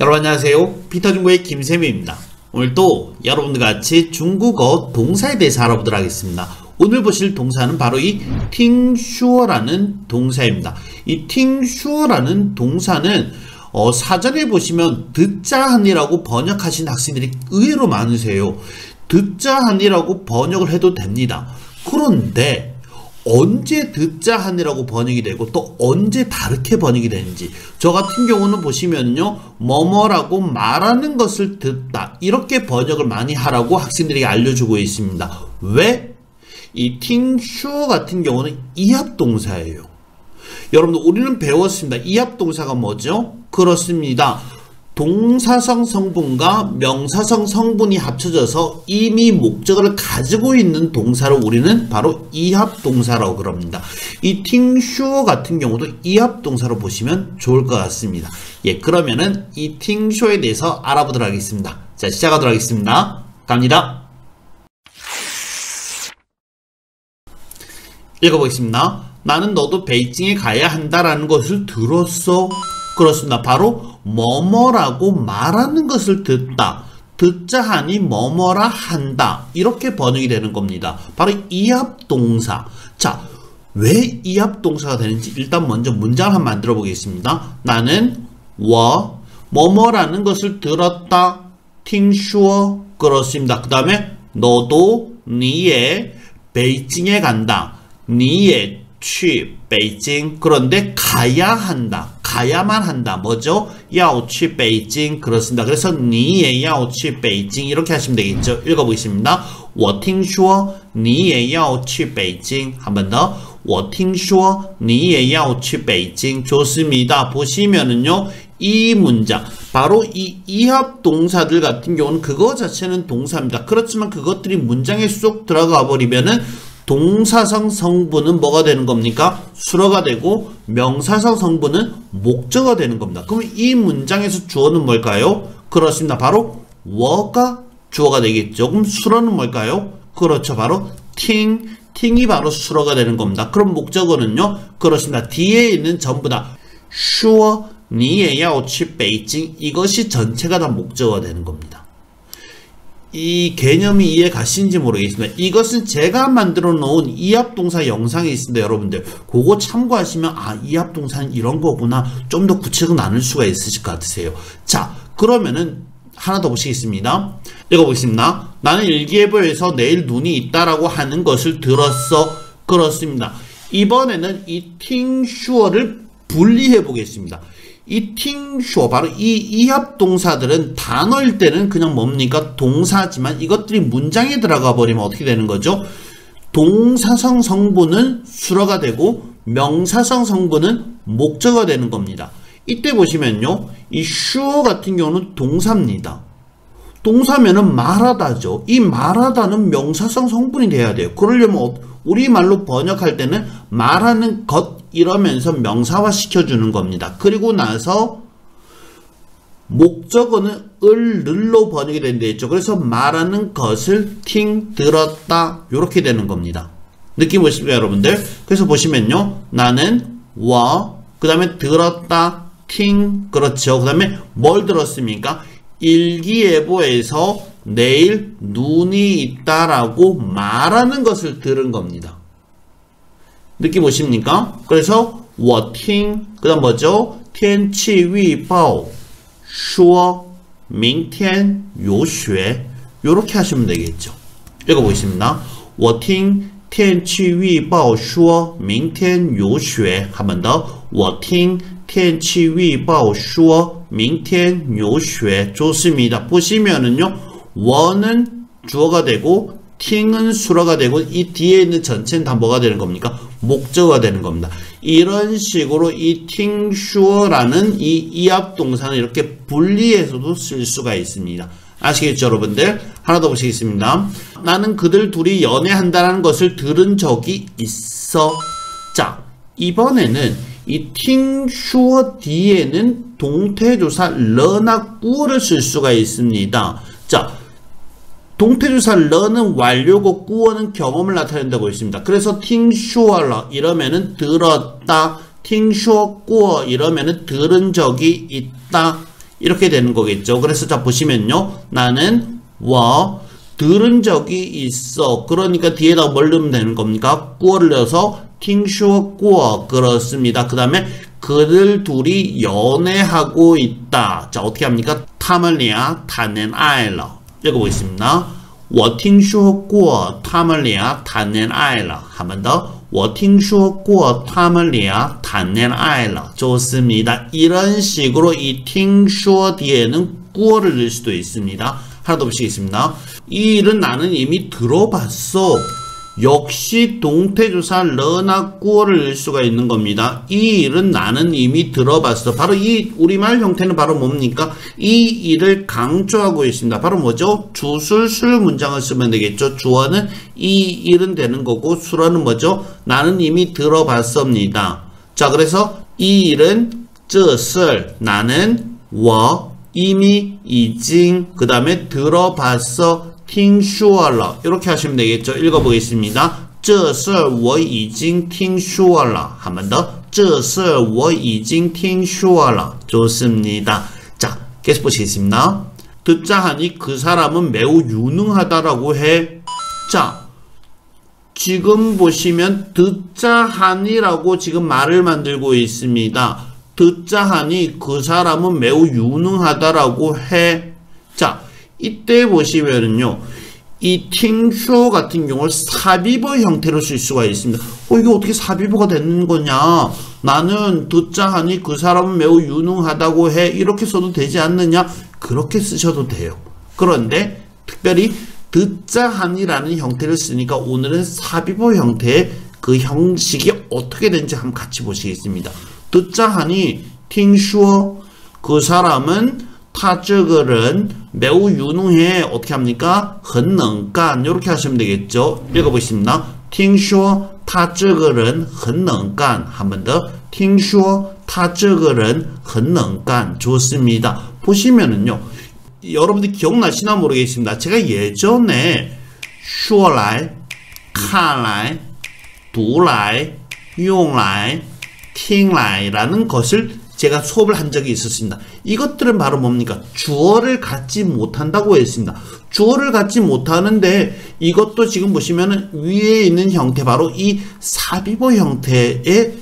여러분 안녕하세요. 피터중국의 김쌤입니다. 오늘 또 여러분들 같이 중국어 동사에 대해서 알아보도록 하겠습니다. 오늘 보실 동사는 바로 이 팅슈어라는 동사입니다. 이 팅슈어라는 동사는 사전에 보시면 듣자하니라고 번역하신 학생들이 의외로 많으세요. 듣자하니라고 번역을 해도 됩니다. 그런데 언제 듣자하니라고 번역이 되고 또 언제 다르게 번역이 되는지, 저 같은 경우는 보시면요, 뭐뭐라고 말하는 것을 듣다 이렇게 번역을 많이 하라고 학생들에게 알려주고 있습니다. 왜? 이 팅슈어 같은 경우는 이합동사예요. 여러분들 우리는 배웠습니다. 이합동사가 뭐죠? 그렇습니다. 동사성 성분과 명사성 성분이 합쳐져서 이미 목적어를 가지고 있는 동사를 우리는 바로 이합동사라고 그럽니다. 이 팅슈어 같은 경우도 이합동사로 보시면 좋을 것 같습니다. 예, 그러면은 이 팅슈어에 대해서 알아보도록 하겠습니다. 자, 시작하도록 하겠습니다. 갑니다. 읽어보겠습니다. 나는 너도 베이징에 가야 한다라는 것을 들었어. 그렇습니다. 바로 뭐뭐라고 말하는 것을 듣다. 듣자 하니 뭐뭐라 한다. 이렇게 번역이 되는 겁니다. 바로 이합동사. 자, 왜 이합동사가 되는지 일단 먼저 문장을 한번 만들어 보겠습니다. 나는 뭐뭐라는 것을 들었다. 팅슈어. 그렇습니다. 그 다음에 너도 니에 베이징에 간다. 니에 취 베이징. 그런데 가야 한다. 가야만 한다. 뭐죠? 要去北京. 그렇습니다. 그래서 你也要去北京 이렇게 하시면 되겠죠. 읽어보겠습니다. 我听说你也要去北京. 한 번 더. 我听说你也要去北京. 좋습니다. 보시면은요, 이 문장, 바로 이 이합 동사들 같은 경우는 그거 자체는 동사입니다. 그렇지만 그것들이 문장에 쏙 들어가 버리면은 동사성 성분은 뭐가 되는 겁니까? 수어가 되고 명사성 성분은 목적어가 되는 겁니다. 그럼 이 문장에서 주어는 뭘까요? 그렇습니다. 바로 워가 주어가 되겠죠. 그럼 수어는 뭘까요? 그렇죠. 바로 팅이 바로 수어가 되는 겁니다. 그럼 목적어는요? 그렇습니다. 뒤에 있는 전부 다 슈어, 你也要去北京 이것이 전체가 다 목적어가 되는 겁니다. 이 개념이 이해 가시는지 모르겠습니다. 이것은 제가 만들어 놓은 이합동사 영상이 있습니다. 여러분들 그거 참고하시면 이합동사는 이런 거구나, 좀 더 구체적으로 나눌 수가 있으실 것 같으세요. 자, 그러면은 하나 더 보시겠습니다. 읽어보겠습니다. 나는 일기예보에서 내일 눈이 있다라고 하는 것을 들었어. 그렇습니다. 이번에는 이 팅슈어를 분리해 보겠습니다. 이 팅슈어, 바로 이 이합동사들은 단어일 때는 그냥 뭡니까? 동사지만 이것들이 문장에 들어가 버리면 어떻게 되는 거죠? 동사성 성분은 수어가 되고 명사성 성분은 목적어가 되는 겁니다. 이때 보시면요, 이 슈어 같은 경우는 동사입니다. 동사면은 말하다죠. 이 말하다는 명사성 성분이 돼야 돼요. 그러려면 우리말로 번역할 때는 말하는 것 이러면서 명사화 시켜주는 겁니다. 그리고 나서 목적어는 을로 번역이 된다 했죠. 그래서 말하는 것을 들었다 이렇게 되는 겁니다. 느낌 보십니까 여러분들? 그래서 보시면요, 나는 그 다음에 들었다 그렇죠. 그 다음에 뭘 들었습니까? 일기예보에서 내일 눈이 있다라고 말하는 것을 들은 겁니다. 느낌 오십니까? 그래서 我听, 그 다음 뭐죠? 天气预报说明天有雪. 요렇게 하시면 되겠죠. 읽어보겠습니다. 我听天气预报说明天有雪. 한 번 더. 我听天气预报说明天有雪. 좋습니다. 보시면은요, 我는 주어가 되고 팅은 수어가 되고 이 뒤에 있는 전체는 다 뭐가 되는 겁니까? 목적어가 되는 겁니다. 이런 식으로 이 팅슈어라는 이 이합동사는 이렇게 분리해서도 쓸 수가 있습니다. 아시겠죠 여러분들? 하나 더 보시겠습니다. 나는 그들 둘이 연애한다는 것을 들은 적이 있어. 자, 이번에는 이 팅슈어 뒤에는 동태조사 러나 꾸어를 쓸 수가 있습니다. 자, 동태조사 러는 완료고 꾸어는 경험을 나타낸다고 했습니다. 그래서 팅슈어러 이러면은 들었다, 팅슈어 꾸어 이러면은 들은 적이 있다 이렇게 되는 거겠죠. 그래서 자 보시면요. 나는 我 들은 적이 있어. 그러니까 뒤에다 뭘 넣으면 되는 겁니까? 过를 넣어서 听说过 그렇습니다. 그 다음에 그들 둘이 연애하고 있다. 자 어떻게 합니까? 他们俩谈恋爱了. 읽어보겠습니다. 我听说过他们俩谈恋爱了. 한 번 더. 我听说过他们俩谈恋爱了. 좋습니다. 이런 식으로 이 听说 뒤에는 过를 넣을 수도 있습니다. 하나 더 보시겠습니다. 이 일은 나는 이미 들어봤어. 역시 동태조사 러나 꾸어를 넣을 수가 있는 겁니다. 이 일은 나는 이미 들어봤어. 바로 이 우리말 형태는 바로 뭡니까? 이 일을 강조하고 있습니다. 바로 뭐죠? 주술술 문장을 쓰면 되겠죠. 주어는 이 일은 되는 거고 수어는 뭐죠? 나는 이미 들어봤습니다. 자, 그래서 이 일은 这事 나는 我 이미 已经 그 다음에 들어봤어 听说了 이렇게 하시면 되겠죠. 읽어보겠습니다. 这事我已经听说了 한 번 더. 这事我已经听说了 좋습니다. 자, 계속 보시겠습니다. 듣자 하니 그 사람은 매우 유능하다라고 해. 자, 지금 보시면 듣자 하니라고 지금 말을 만들고 있습니다. 듣자 하니 그 사람은 매우 유능하다라고 해. 자, 이때 보시면은요, 이 팅쇼 같은 경우를 사비버 형태로 쓸 수가 있습니다. 이게 어떻게 사비버가 되는 거냐? 나는 듣자 하니 그 사람은 매우 유능하다고 해. 이렇게 써도 되지 않느냐? 그렇게 쓰셔도 돼요. 그런데 특별히 듣자 하니라는 형태를 쓰니까 오늘은 사비버 형태의 그 형식이 어떻게 되는지 한번 같이 보시겠습니다. 듣자 하니 听说 그 사람은 他这个人 매우 유능해. 어떻게 합니까? 很能干 이렇게 하시면 되겠죠. 읽어보겠습니다. 听说他这个人很能干 한 번 더. 听说他这个人很能干 좋습니다. 보시면은요. 여러분들 기억나시나 모르겠습니다. 제가 예전에 说来看来读来用来听来라는 것을 제가 수업을 한 적이 있었습니다. 이것들은 바로 뭡니까? 주어를 갖지 못한다고 했습니다. 주어를 갖지 못하는데 이것도 지금 보시면은 위에 있는 형태 바로 이 사비버 형태의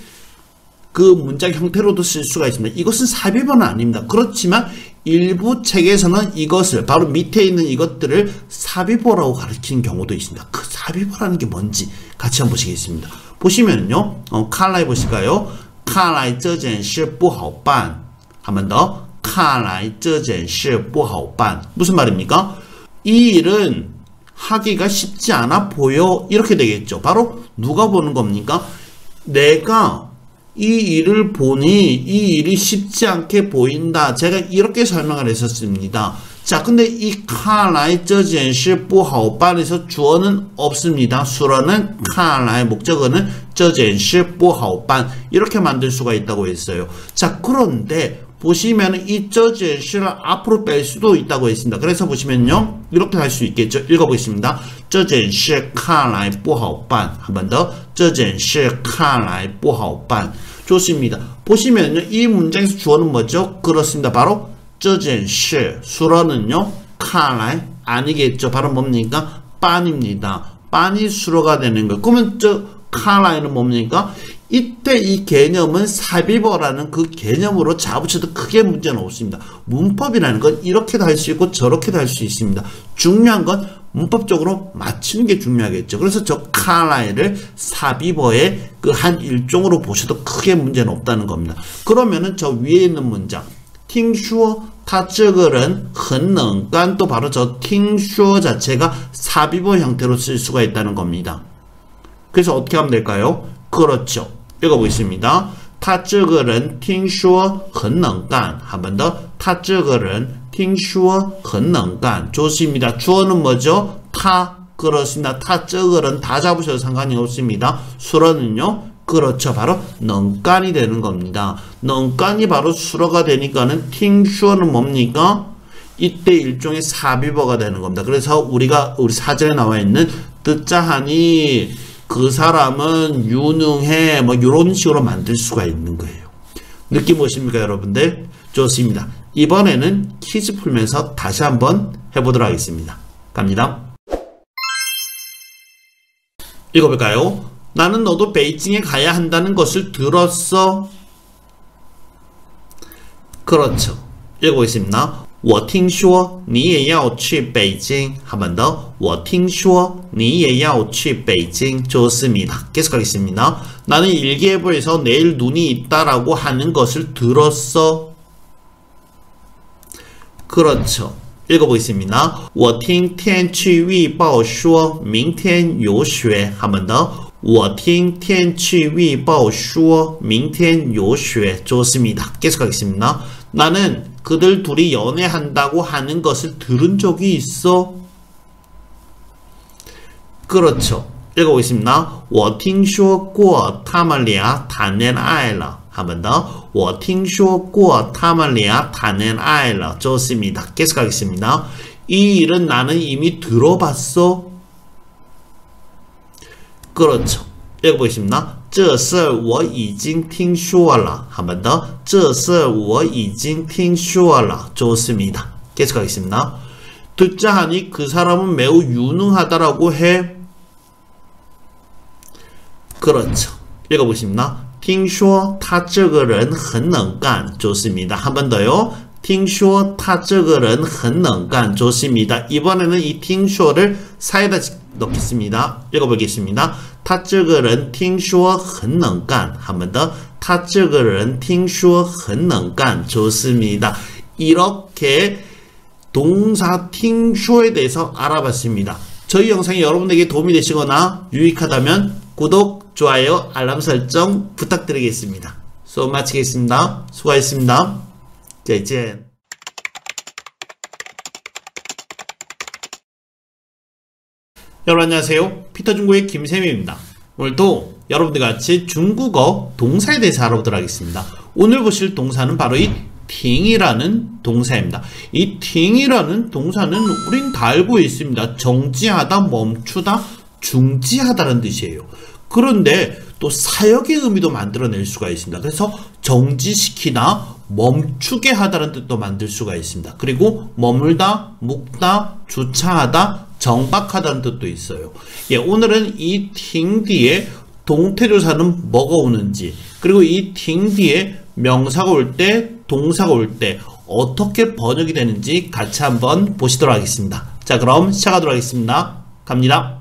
그 문장 형태로도 쓸 수가 있습니다. 이것은 사비버는 아닙니다. 그렇지만 일부 책에서는 이것을 바로 밑에 있는 이것들을 사비버라고 가르치는 경우도 있습니다. 그 사비버라는 게 뭔지 같이 한번 보시겠습니다. 보시면요.看来 보실까요? 看来这件事不好办. 한 번 더. 看来这件事不好办. 무슨 말입니까? 이 일은 하기가 쉽지 않아 보여. 이렇게 되겠죠. 바로 누가 보는 겁니까? 내가 이 일을 보니 이 일이 쉽지 않게 보인다. 제가 이렇게 설명을 했었습니다. 자, 근데 이 看来这件事不好办에서 주어는 없습니다. 수어는 看来 목적어는 这件事不好办 이렇게 만들 수가 있다고 했어요. 자, 그런데 보시면 이 这件事를 앞으로 뺄 수도 있다고 했습니다. 그래서 보시면요. 이렇게 할 수 있겠죠. 읽어보겠습니다. 这件事看来不好办 한 번 더. 这件事看来不好办 좋습니다. 보시면요. 이 문장에서 주어는 뭐죠? 그렇습니다. 바로 这件事 수어는요. 看来 아니겠죠. 바로 뭡니까? 빤입니다. 빤이 수어가 되는 거예요. 그러면 저 看来는 뭡니까? 이때 이 개념은 사비버라는 그 개념으로 잡으셔도 크게 문제는 없습니다. 문법이라는 건 이렇게도 할 수 있고 저렇게도 할 수 있습니다. 중요한 건 문법적으로 맞추는 게 중요하겠죠. 그래서 저 看来를 사비버의 그 한 일종으로 보셔도 크게 문제는 없다는 겁니다. 그러면은 저 위에 있는 문장 听说他这个人很能干 또 바로 저 听说 자체가 사비버 형태로 쓸 수가 있다는 겁니다. 그래서 어떻게 하면 될까요? 그렇죠. 읽어보겠습니다. 他这个人听说很能干 한 번 더. 他这个人听说很能干 좋습니다. 주어는 뭐죠? 他 그렇습니다. 他这个人 다 잡으셔도 상관이 없습니다. 수어는요. 그렇죠. 바로 능간이 되는 겁니다. 능간이 바로 수어가 되니까는 팅슈어는 뭡니까? 이때 일종의 사비버가 되는 겁니다. 그래서 우리 사전에 나와 있는 듣자 하니 그 사람은 유능해 뭐 이런 식으로 만들 수가 있는 거예요. 느낌 오십니까 여러분들? 좋습니다. 이번에는 퀴즈 풀면서 다시 한번 해보도록 하겠습니다. 갑니다. 읽어볼까요? 나는 너도 베이징에 가야 한다는 것을 들었어. 그렇죠. 읽어보겠습니다. 我听说你也要去北京. 한 번 더. 我听说你也要去北京. 좋습니다. 계속하겠습니다. 나는 일기예보에서 내일 눈이 있다라고 하는 것을 들었어. 그렇죠. 읽어보겠습니다. 我听天气预报说明天有雪. 한 번 더. 我听天气预报说明天有雪. 좋습니다. 계속하겠습니다. 나는 그들 둘이 연애한다고 하는 것을 들은 적이 있어. 그렇죠. 읽어보겠습니다. 我听说过他们俩谈恋爱了. 한 번 더. 我听说过他们俩谈恋爱了. 좋습니다. 계속하겠습니다. 이 일은 나는 이미 들어봤어. 그렇죠. 읽어보겠습니다. 这事我已经听说了. 한 번 더. 这事我已经听说了. 좋습니다. 계속하겠습니다. 듣자 하니 그 사람은 매우 유능하다라고 해. 그렇죠. 읽어보십니다. 听说他这个人很能干. 좋습니다. 한 번 더요. 听说他这个人很能干. 좋습니다. 이번에는 이 听说를 사이다 넣겠습니다. 읽어보겠습니다. 他这个人听说很能干. 한 번 더. 他这个人听说很能干. 좋습니다. 이렇게 동사 听说에 대해서 알아봤습니다. 저희 영상이 여러분에게 도움이 되시거나 유익하다면 구독, 좋아요, 알람 설정 부탁드리겠습니다. 수업 마치겠습니다. 수고하셨습니다. 再见. 여러분 안녕하세요. 피터중국의 김쌤입니다. 오늘도 여러분들과 같이 중국어 동사에 대해서 알아보도록 하겠습니다. 오늘 보실 동사는 바로 이 팅이라는 동사입니다. 이 팅이라는 동사는 우린 다 알고 있습니다. 정지하다, 멈추다, 중지하다라는 뜻이에요. 그런데 또 사역의 의미도 만들어낼 수가 있습니다. 그래서 정지시키다, 멈추게 하다라는 뜻도 만들 수가 있습니다. 그리고 머물다, 묵다, 주차하다, 정박하다는 뜻도 있어요. 예, 오늘은 이 팅 뒤에 동태조사는 뭐가 오는지, 그리고 이 팅 뒤에 명사가 올 때, 동사가 올 때 어떻게 번역이 되는지 같이 한번 보시도록 하겠습니다. 자, 그럼 시작하도록 하겠습니다. 갑니다.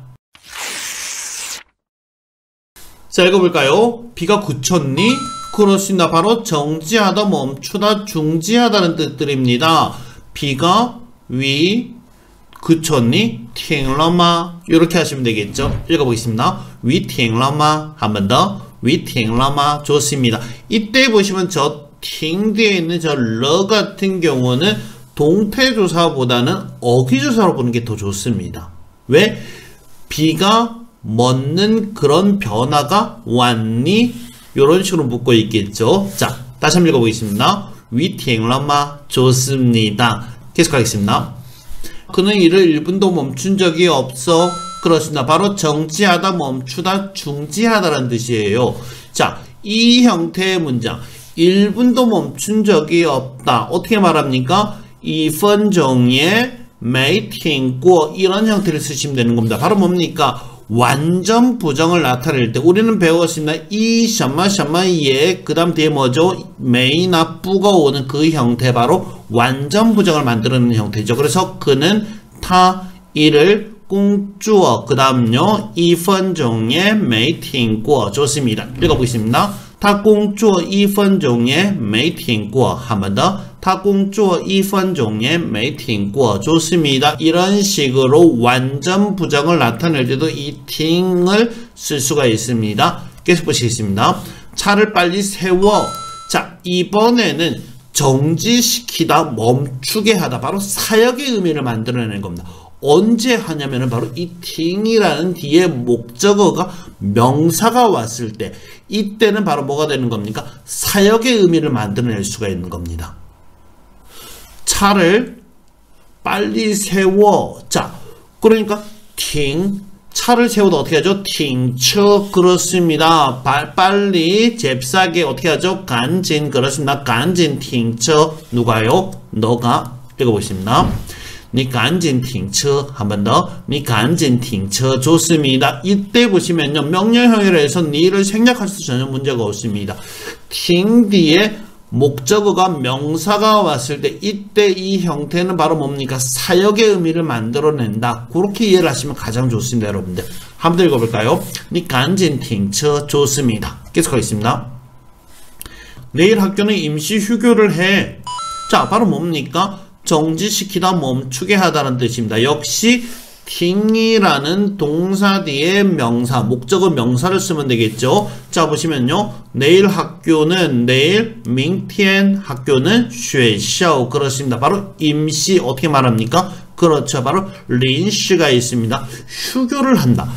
자, 읽어볼까요? 비가 그쳤니? 그렇습니다. 바로 정지하다, 멈추다, 중지하다는 뜻들입니다. 비가 그쳤니? 停了吗? 이렇게 하시면 되겠죠. 읽어보겠습니다. 停了吗? 한 번 더. 停了吗? 좋습니다. 이때 보시면 저 팅 뒤에 있는 저 러 같은 경우는 동태조사보다는 어귀조사로 보는 게 더 좋습니다. 왜? 비가 멎는 그런 변화가 왔니? 이런 식으로 묻고 있겠죠. 자, 다시 한번 읽어보겠습니다. 停了吗? 좋습니다. 계속하겠습니다. 그는 이를 1분도 멈춘 적이 없어. 그렇습니다. 바로 정지하다, 멈추다, 중지하다라는 뜻이에요. 자, 이 형태의 문장 1분도 멈춘 적이 없다. 어떻게 말합니까? 2分钟也没停过 이런 형태를 쓰시면 되는 겁니다. 바로 뭡니까? 완전 부정을 나타낼 때 우리는 배웠습니다. 이 셔마셔마예 그 다음 뒤에 뭐죠? 메이나 뿌가 오는 그 형태 바로 완전 부정을 만들어내는 형태죠. 그래서 그는 타 이를 꽁쭈어 그 다음요 2分钟也没停过 좋습니다. 읽어보겠습니다. 타 꽁쭈어 2分钟也没停过 한 번 더. 타 꽁쭈어 2分钟也没停过 좋습니다. 이런 식으로 완전 부정을 나타낼 때도 이 팅을 쓸 수가 있습니다. 계속 보시겠습니다. 차를 빨리 세워. 자, 이번에는 정지시키다, 멈추게 하다. 바로 사역의 의미를 만들어내는 겁니다. 언제 하냐면은 바로 이 팅이라는 뒤에 목적어가 명사가 왔을 때, 이때는 바로 뭐가 되는 겁니까? 사역의 의미를 만들어낼 수가 있는 겁니다. 차를 빨리 세워. 자, 그러니까 팅, 차를 세우다 어떻게 하죠? 停车 그렇습니다. 빨리 잽싸게 어떻게 하죠? 赶紧 그렇습니다. 赶紧停车 누가요? 너가 읽어보겠습니다. 你赶紧停车 한 번 더. 你赶紧停车 좋습니다. 이때 보시면요. 명령형이라 해서 니를 생략할 수 전혀 문제가 없습니다. 停 뒤에 목적어가 명사가 왔을 때 이때 이 형태는 바로 뭡니까? 사역의 의미를 만들어낸다. 그렇게 이해를 하시면 가장 좋습니다. 여러분들. 한번 더 읽어볼까요? 你赶紧停车 좋습니다. 계속하겠습니다. 내일 학교는 임시 휴교를 해. 자, 바로 뭡니까? 정지시키다, 멈추게 하다는 뜻입니다. 역시 팅이라는 동사 뒤에 명사, 목적어 명사를 쓰면 되겠죠. 자, 보시면요. 내일 학교는 내일, 明天 학교는 学校 그렇습니다. 바로 임시 어떻게 말합니까? 그렇죠. 바로 临时가 있습니다. 휴교를 한다.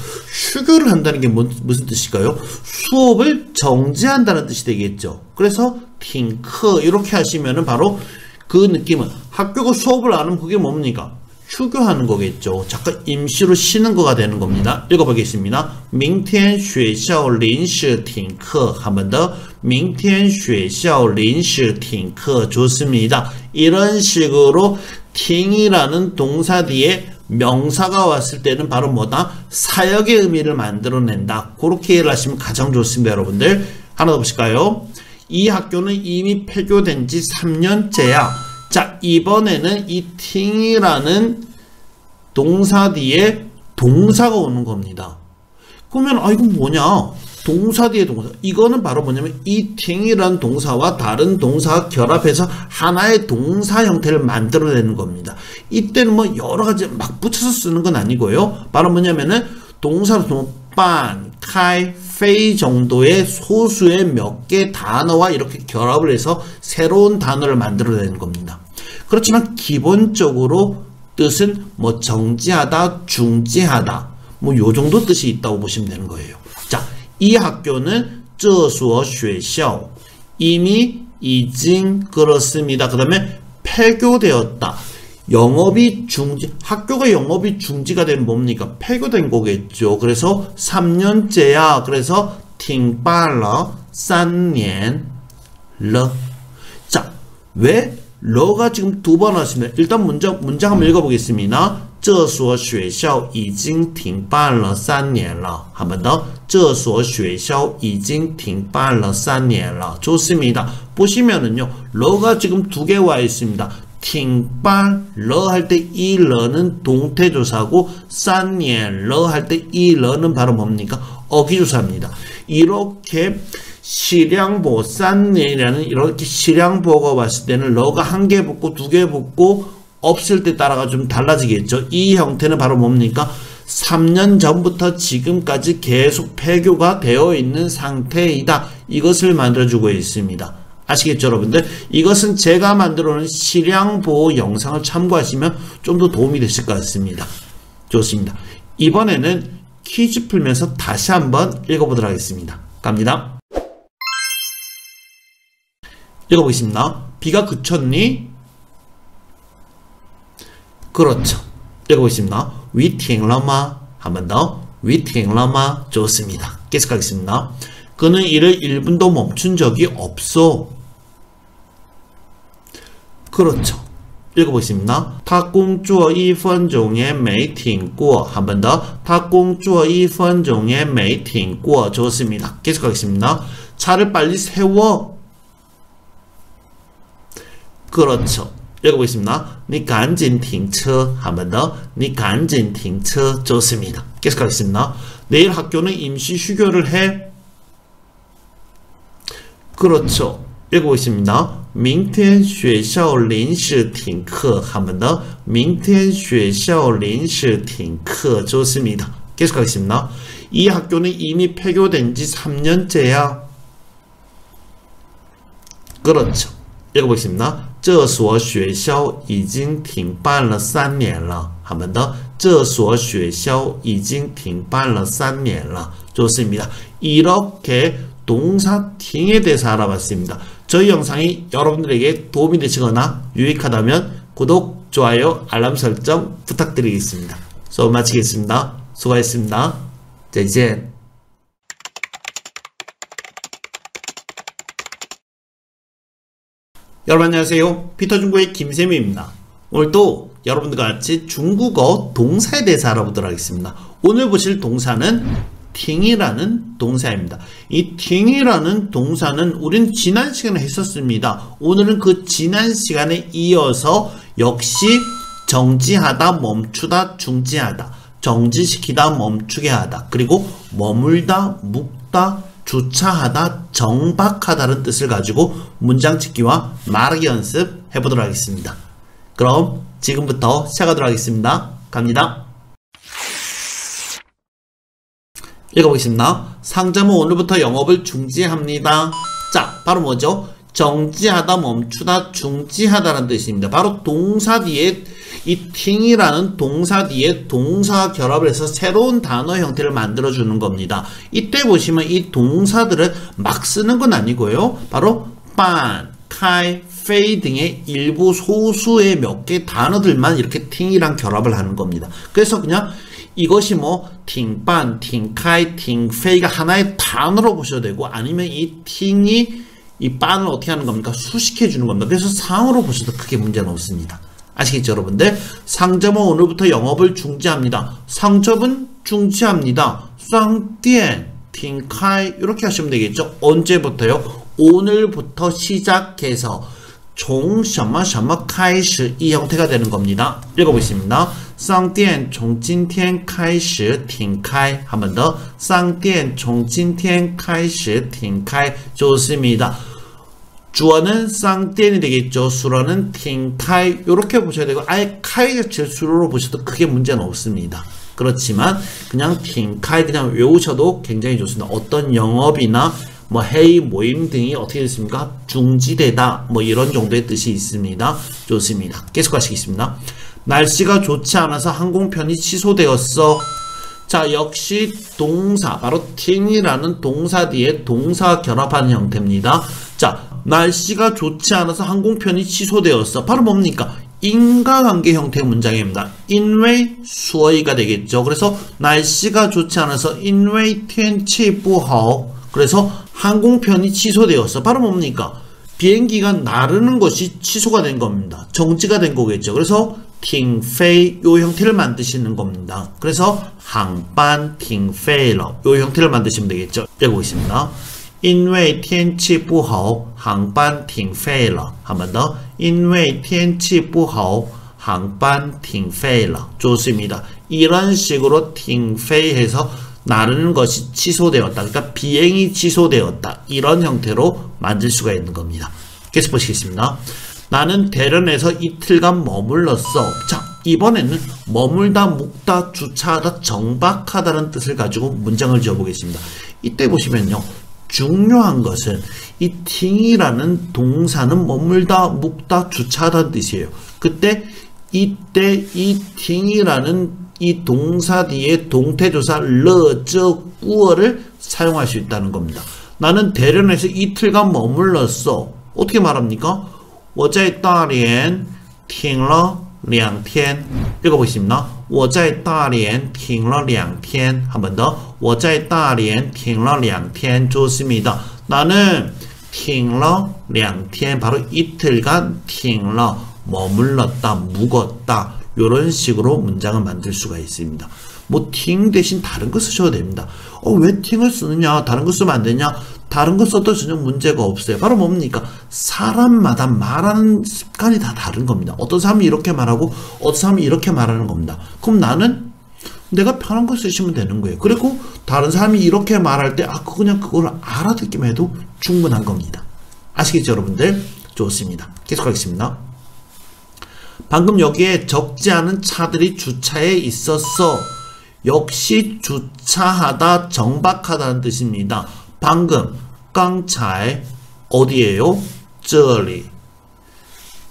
휴교를 한다는 게 무슨 뜻일까요? 수업을 정지한다는 뜻이 되겠죠. 그래서 停课 이렇게 하시면은 바로 그 느낌은 학교가 수업을 안 하면 그게 뭡니까? 휴교하는 거겠죠. 잠깐 임시로 쉬는 거가 되는 겁니다. 읽어보겠습니다. 明天学校临时停课 한 번 더. 明天学校临时停课 좋습니다. 이런 식으로 팅이라는 동사 뒤에 명사가 왔을 때는 바로 뭐다? 사역의 의미를 만들어낸다. 그렇게 이해를 하시면 가장 좋습니다. 여러분들. 하나 더 보실까요? 이 학교는 이미 폐교된 지 3년째야. 자, 이번에는 이 팅이라는 동사 뒤에 동사가 오는 겁니다. 그러면 이건 뭐냐? 동사 뒤에 동사. 이거는 바로 뭐냐면 이 팅이라는 동사와 다른 동사가 결합해서 하나의 동사 형태를 만들어내는 겁니다. 이때는 뭐 여러 가지 막 붙여서 쓰는 건 아니고요. 바로 뭐냐면은 동사로 반, 카이, 페이 정도의 소수의 몇 개 단어와 이렇게 결합을 해서 새로운 단어를 만들어내는 겁니다. 그렇지만 기본적으로 뜻은 뭐 정지하다, 중지하다, 뭐 요 정도 뜻이 있다고 보시면 되는 거예요. 자, 이 학교는 这所学校 이미 이징 그렇습니다. 그 다음에 폐교되었다. 영업이 중지, 학교가 영업이 중지가 되면 뭡니까? 폐교된 거겠죠. 그래서 3년째야. 그래서 停办了3年了. 자, 왜 러가 지금 두 번 왔습니다. 일단 문장 한번 읽어보겠습니다. 这所学校已经停办了3年了. 한 번 더. 这所学校已经停办了3年了. 좋습니다. 보시면은요. 러가 지금 두 개 와 있습니다. 停办了할 때 이 러는 동태조사고 3年了할 때 이 러는 바로 뭡니까? 어기조사입니다. 이렇게 실량보 3년이라는 이렇게 실량보가 왔을 때는 러가 한 개 붙고 두 개 붙고 없을 때 따라가 좀 달라지겠죠. 이 형태는 바로 뭡니까? 3년 전부터 지금까지 계속 폐교가 되어 있는 상태이다. 이것을 만들어주고 있습니다. 아시겠죠, 여러분들? 이것은 제가 만들어 놓은 실량보 영상을 참고하시면 좀 더 도움이 되실 것 같습니다. 좋습니다. 이번에는 퀴즈 풀면서 다시 한번 읽어보도록 하겠습니다. 갑니다. 읽어보겠습니다. 비가 그쳤니? 그렇죠. 읽어보겠습니다. 雨停了吗? 한 번 더. 雨停了吗? 좋습니다. 계속하겠습니다. 그는 일을 1분도 멈춘 적이 없어. 그렇죠. 읽어보겠습니다. 他工作1分钟也没停过. 한 번 더. 他工作1分钟也没停过. 좋습니다. 계속하겠습니다. 차를 빨리 세워. 그렇죠. 읽어보겠습니다. 你赶紧停车. 한 번 더. 你赶紧停车. 좋습니다. 계속하겠습니다. 내일 학교는 임시 휴교를 해. 그렇죠. 읽어보겠습니다. 明天学校临时停课. 한 번 더. 明天学校临时停课. 좋습니다. 계속하겠습니다. 이 학교는 이미 폐교된 지 3년째야. 그렇죠. 읽어보겠습니다. 这所学校已经停办了3年了. 한 번 더. 这所学校已经停办了3年了. 좋습니다. 이렇게 동사 팅에 대해서 알아봤습니다. 저희 영상이 여러분들에게 도움이 되시거나 유익하다면 구독, 좋아요, 알람 설정 부탁드리겠습니다. 수업 마치겠습니다. 수고하셨습니다. 再见. 여러분 안녕하세요. 피터 중국의 김쌤입니다. 오늘도 여러분들과 같이 중국어 동사에 대해서 알아보도록 하겠습니다. 오늘 보실 동사는 팅이라는 동사입니다. 이 팅이라는 동사는 우리는 지난 시간에 했었습니다. 오늘은 그 지난 시간에 이어서 역시 정지하다, 멈추다, 중지하다, 정지시키다, 멈추게 하다, 그리고 머물다, 묵다, 주차하다, 정박하다는 뜻을 가지고 문장 짓기와 말하기 연습 해보도록 하겠습니다. 그럼 지금부터 시작하도록 하겠습니다. 갑니다. 읽어보겠습니다. 상점은 오늘부터 영업을 중지합니다. 자, 바로 뭐죠? 정지하다, 멈추다, 중지하다라는 뜻입니다. 바로 동사 뒤에 이 팅이라는 동사 뒤에 동사 결합을 해서 새로운 단어 형태를 만들어주는 겁니다. 이때 보시면 이 동사들을 막 쓰는 건 아니고요. 바로 반, 카이, 페이 등의 일부 소수의 몇 개 단어들만 이렇게 팅이랑 결합을 하는 겁니다. 그래서 그냥 이것이 뭐 팅반, 팅카이, 팅페이가 하나의 단어로 보셔도 되고 아니면 이 팅이 이 반을 어떻게 하는 겁니까? 수식해 주는 겁니다. 그래서 상으로 보셔도 크게 문제는 없습니다. 아시겠죠 여러분들? 상점은 오늘부터 영업을 중지합니다. 상점은 중지합니다. 쌍디엔, 팅카이 이렇게 하시면 되겠죠. 언제부터요? 오늘부터 시작해서 종, 什么什么开始 이 형태가 되는 겁니다. 읽어보겠습니다. 商店从今天开始停开 한 번 더. 商店从今天开始停开 좋습니다. 주어는 쌍띠엔이 되겠죠. 수로는 팅카이 이렇게 보셔야 되고 아예 카이 자체를 수로로 보셔도 크게 문제는 없습니다. 그렇지만 그냥 팅카이 그냥 외우셔도 굉장히 좋습니다. 어떤 영업이나 뭐 회의 모임 등이 어떻게 됐습니까? 중지되다 뭐 이런 정도의 뜻이 있습니다. 좋습니다. 계속 가시겠습니다. 날씨가 좋지 않아서 항공편이 취소되었어. 자, 역시 동사 바로 팅이라는 동사 뒤에 동사 결합하는 형태입니다. 자, 날씨가 좋지 않아서 항공편이 취소되었어. 바로 뭡니까? 인과관계 형태의 문장입니다. 因为所以가 되겠죠. 그래서 날씨가 좋지 않아서 因为天气不好 그래서 항공편이 취소되었어. 바로 뭡니까? 비행기가 나르는 것이 취소가 된 겁니다. 정지가 된 거겠죠. 그래서 팅페이 요 형태를 만드시는 겁니다. 그래서 항반 팅페이러 요 형태를 만드시면 되겠죠. 읽어보겠습니다. 因为天气不好航班停飞了 한 번 더. 因为天气不好航班停飞了 좋습니다. 이런 식으로 팅페이해서 나르는 것이 취소되었다. 그러니까 비행이 취소되었다. 이런 형태로 만들 수가 있는 겁니다. 계속 보시겠습니다. 나는 대련에서 이틀간 머물렀어. 자, 이번에는 머물다, 묵다, 주차하다, 정박하다는 뜻을 가지고 문장을 지어보겠습니다. 이때 보시면요. 중요한 것은 이 팅이라는 동사는 머물다, 묵다, 주차하다는 뜻이에요. 이때 이 팅이라는 이 동사 뒤에 동태조사 르,저, 꾸어를 사용할 수 있다는 겁니다. 나는 대련에서 이틀간 머물렀어. 어떻게 말합니까? 我在大连停了2天 읽어보겠습니다. 我在大连停了2天 한 번 더. 我在大连停了2天 좋습니다. 나는 停了2天 바로 이틀간 停了 머물렀다, 묵었다 이런 식으로 문장을 만들 수가 있습니다. 뭐 팅 대신 다른 거 쓰셔도 됩니다. 왜 팅을 쓰느냐? 다른 거 쓰면 안 되냐? 다른 거 써도 전혀 문제가 없어요. 바로 뭡니까? 사람마다 말하는 습관이 다 다른 겁니다. 어떤 사람이 이렇게 말하고 어떤 사람이 이렇게 말하는 겁니다. 그럼 나는 내가 편한 거 쓰시면 되는 거예요. 그리고 다른 사람이 이렇게 말할 때 그냥 그걸 알아듣기만 해도 충분한 겁니다. 아시겠죠 여러분들? 좋습니다. 계속하겠습니다. 방금 여기에 적지 않은 차들이 주차해 있었어. 역시 주차하다, 정박하다는 뜻입니다. 방금, 刚才 어디에요? 这里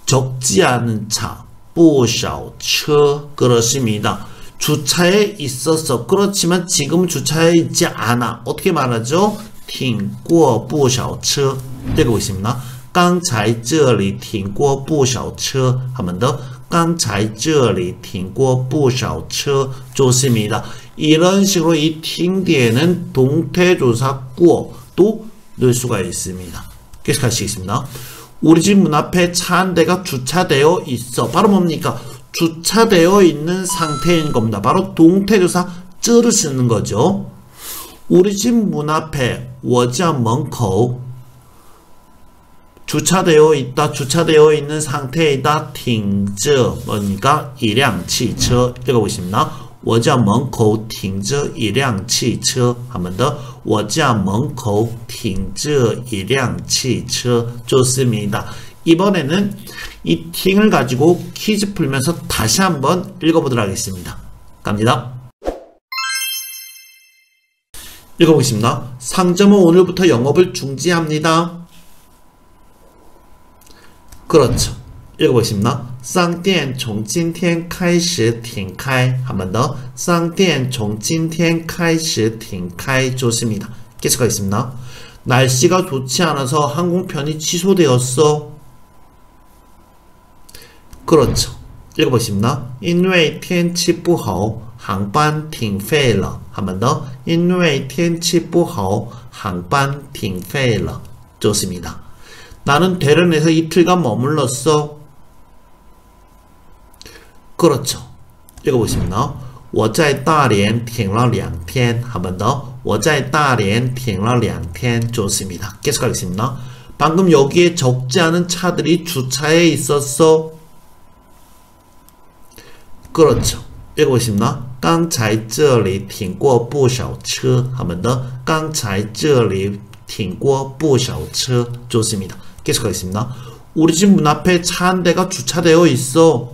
적지 않은 차, 不少车 그렇습니다. 주차해 있었어. 그렇지만 지금 주차해 있지 않아. 어떻게 말하죠? 停过不少车 읽어보겠습니다. 刚才这里停过不少车 한 번 더. 刚才这里停过不少车 좋습니다. 이런 식으로 이 팅 뒤에는 동태조사 꾸어도 넣을 수가 있습니다. 계속하시겠습니다. 우리 집 문 앞에 차 한 대가 주차되어 있어. 바로 뭡니까? 주차되어 있는 상태인 겁니다. 바로 동태조사 쯔를 쓰는 거죠. 우리 집 문 앞에 我家门口 주차되어 있다. 주차되어 있는 상태이다. 停着 뭐니까 一辆汽车 읽어보십니다. 我家门口停着一辆汽车 한 번 더. 我家门口停着一辆汽车 좋습니다. 이번에는 이 팅을 가지고 퀴즈 풀면서 다시 한번 읽어보도록 하겠습니다. 갑니다. 읽어보겠습니다. 상점은 오늘부터 영업을 중지합니다. 그렇죠. 읽어보겠습니다. 商店从今天开始停开 한 번 더. 商店从今天开始停开 좋습니다. 계속하겠습니다. 날씨가 좋지 않아서 항공편이 취소되었어. 그렇죠. 읽어보겠습니다. 因为天气不好航班停飞了 한 번 더. 因为天气不好航班停飞了 좋습니다. 나는 대련에서 이틀간 머물렀어. 그렇죠. 읽어보겠습니다. 我在大连停了2天 한 번 더. 我在大连停了2天 좋습니다. 계속하겠습니다. 방금 여기에 적지 않은 차들이 주차해 있었어. 그렇죠. 읽어보십니다. 刚才这里停过不少车 한 번 더. 刚才这里停过不少车 좋습니다. 계속하겠습니다. 우리 집 문 앞에 차 한 대가 주차되어 있어.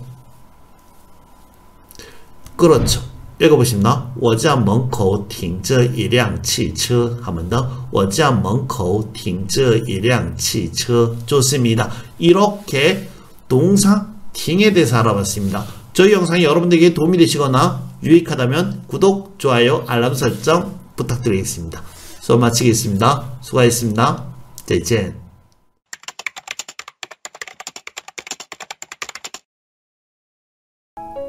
그렇죠. 읽어보십니다. 我家门口停着一辆汽车 한 번 더. 我家门口停着一辆汽车 좋습니다. 이렇게 동사 팅에 대해서 알아봤습니다. 저희 영상이 여러분들에게 도움이 되시거나 유익하다면 구독, 좋아요, 알람 설정 부탁드리겠습니다. 수업 마치겠습니다. 수고하셨습니다. 再见.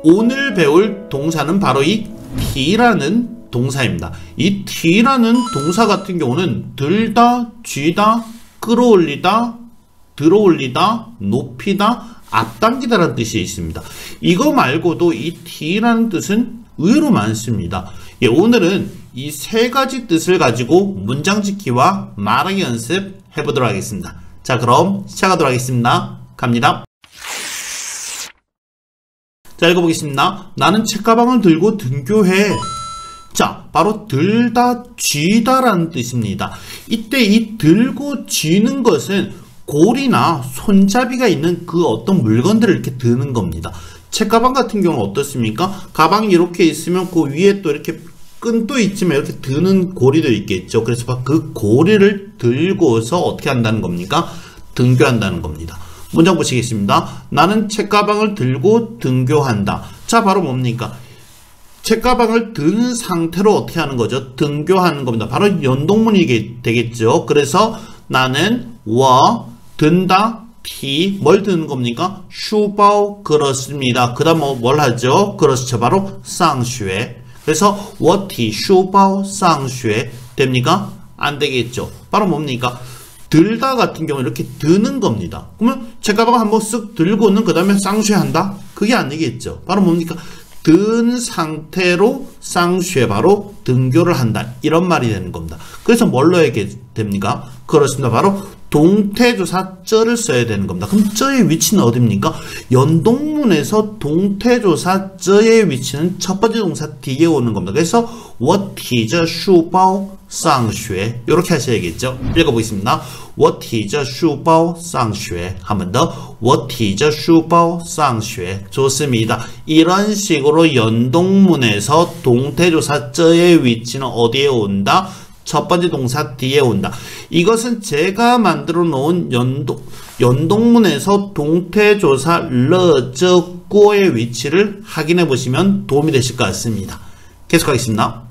오늘 배울 동사는 바로 이 T라는 동사입니다. 이 T라는 동사 같은 경우는 들다, 쥐다, 끌어올리다, 들어올리다, 높이다, 앞당기다 라는 뜻이 있습니다. 이거 말고도 이 T라는 뜻은 의외로 많습니다. 예, 오늘은 이 세 가지 뜻을 가지고 문장 짓기와 말하기 연습 해보도록 하겠습니다. 자, 그럼 시작하도록 하겠습니다. 갑니다. 자, 읽어보겠습니다. 나는 책가방을 들고 등교해. 자, 바로 들다, 쥐다 라는 뜻입니다. 이때 이 들고 쥐는 것은 고리나 손잡이가 있는 그 어떤 물건들을 이렇게 드는 겁니다. 책가방 같은 경우는 어떻습니까? 가방이 이렇게 있으면 그 위에 또 이렇게 끈도 있지만 이렇게 드는 고리도 있겠죠. 그래서 그 고리를 들고서 어떻게 한다는 겁니까? 등교한다는 겁니다. 문장 보시겠습니다. 나는 책가방을 들고 등교한다. 자, 바로 뭡니까? 책가방을 든 상태로 어떻게 하는 거죠? 등교하는 겁니다. 바로 연동문이 되겠죠. 그래서 나는 我 든다, 티 뭘 드는 겁니까? 书包 그렇습니다. 그 다음 뭘 하죠? 그렇죠. 바로 上学. 그래서 我提书包上学 됩니까? 안 되겠죠. 바로 뭡니까? 들다 같은 경우 이렇게 드는 겁니다. 그러면 책가방 한번 쓱 들고는 그 다음에 쌍쉐한다? 그게 아니겠죠. 바로 뭡니까? 든 상태로 쌍쉐 바로 등교를 한다. 이런 말이 되는 겁니다. 그래서 뭘 넣어야 됩니까? 그렇습니다. 바로 동태조사 쩌를 써야 되는 겁니다. 그럼 쩌의 위치는 어디입니까? 연동문에서 동태조사 쩌의 위치는 첫 번째 동사 뒤에 오는 겁니다. 그래서 我提着书包上学 이렇게 하셔야겠죠. 읽어보겠습니다. 我提着书包上学 한 번 더. 我提着书包上学 좋습니다. 이런 식으로 연동문에서 동태조사 쩌의 위치는 어디에 온다? 첫 번째 동사 뒤에 온다. 이것은 제가 만들어 놓은 연동문에서 동태조사 러저꼬의 위치를 확인해 보시면 도움이 되실 것 같습니다. 계속하겠습니다.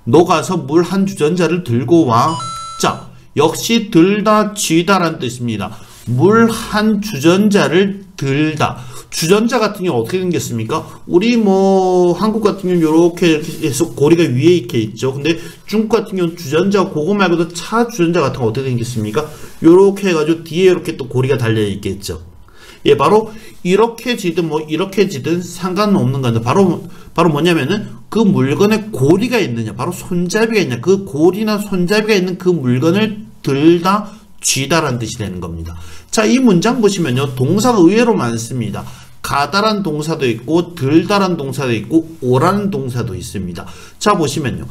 너 가서 물 한 주전자를 들고 와. 자, 역시 들다, 쥐다 라는 뜻입니다. 물 한 주전자를 들다. 주전자 같은 경우 어떻게 생겼습니까? 우리 뭐 한국 같은 경우는 이렇게 해서 고리가 위에 이렇게 있죠. 근데 중국 같은 경우는 주전자 그거 말고도 차 주전자 같은 거 어떻게 생겼습니까? 이렇게 해가지고 뒤에 이렇게 또 고리가 달려 있겠죠. 예, 바로 이렇게 지든 뭐 이렇게 지든 상관은 없는 건데 바로 뭐냐면은 그 물건에 고리가 있느냐, 바로 손잡이가 있냐, 그 고리나 손잡이가 있는 그 물건을 들다, 쥐다라는 뜻이 되는 겁니다. 자, 이 문장 보시면요, 동사가 의외로 많습니다. 가다란 동사도 있고, 들다란 동사도 있고, 오라는 동사도 있습니다. 자, 보시면요,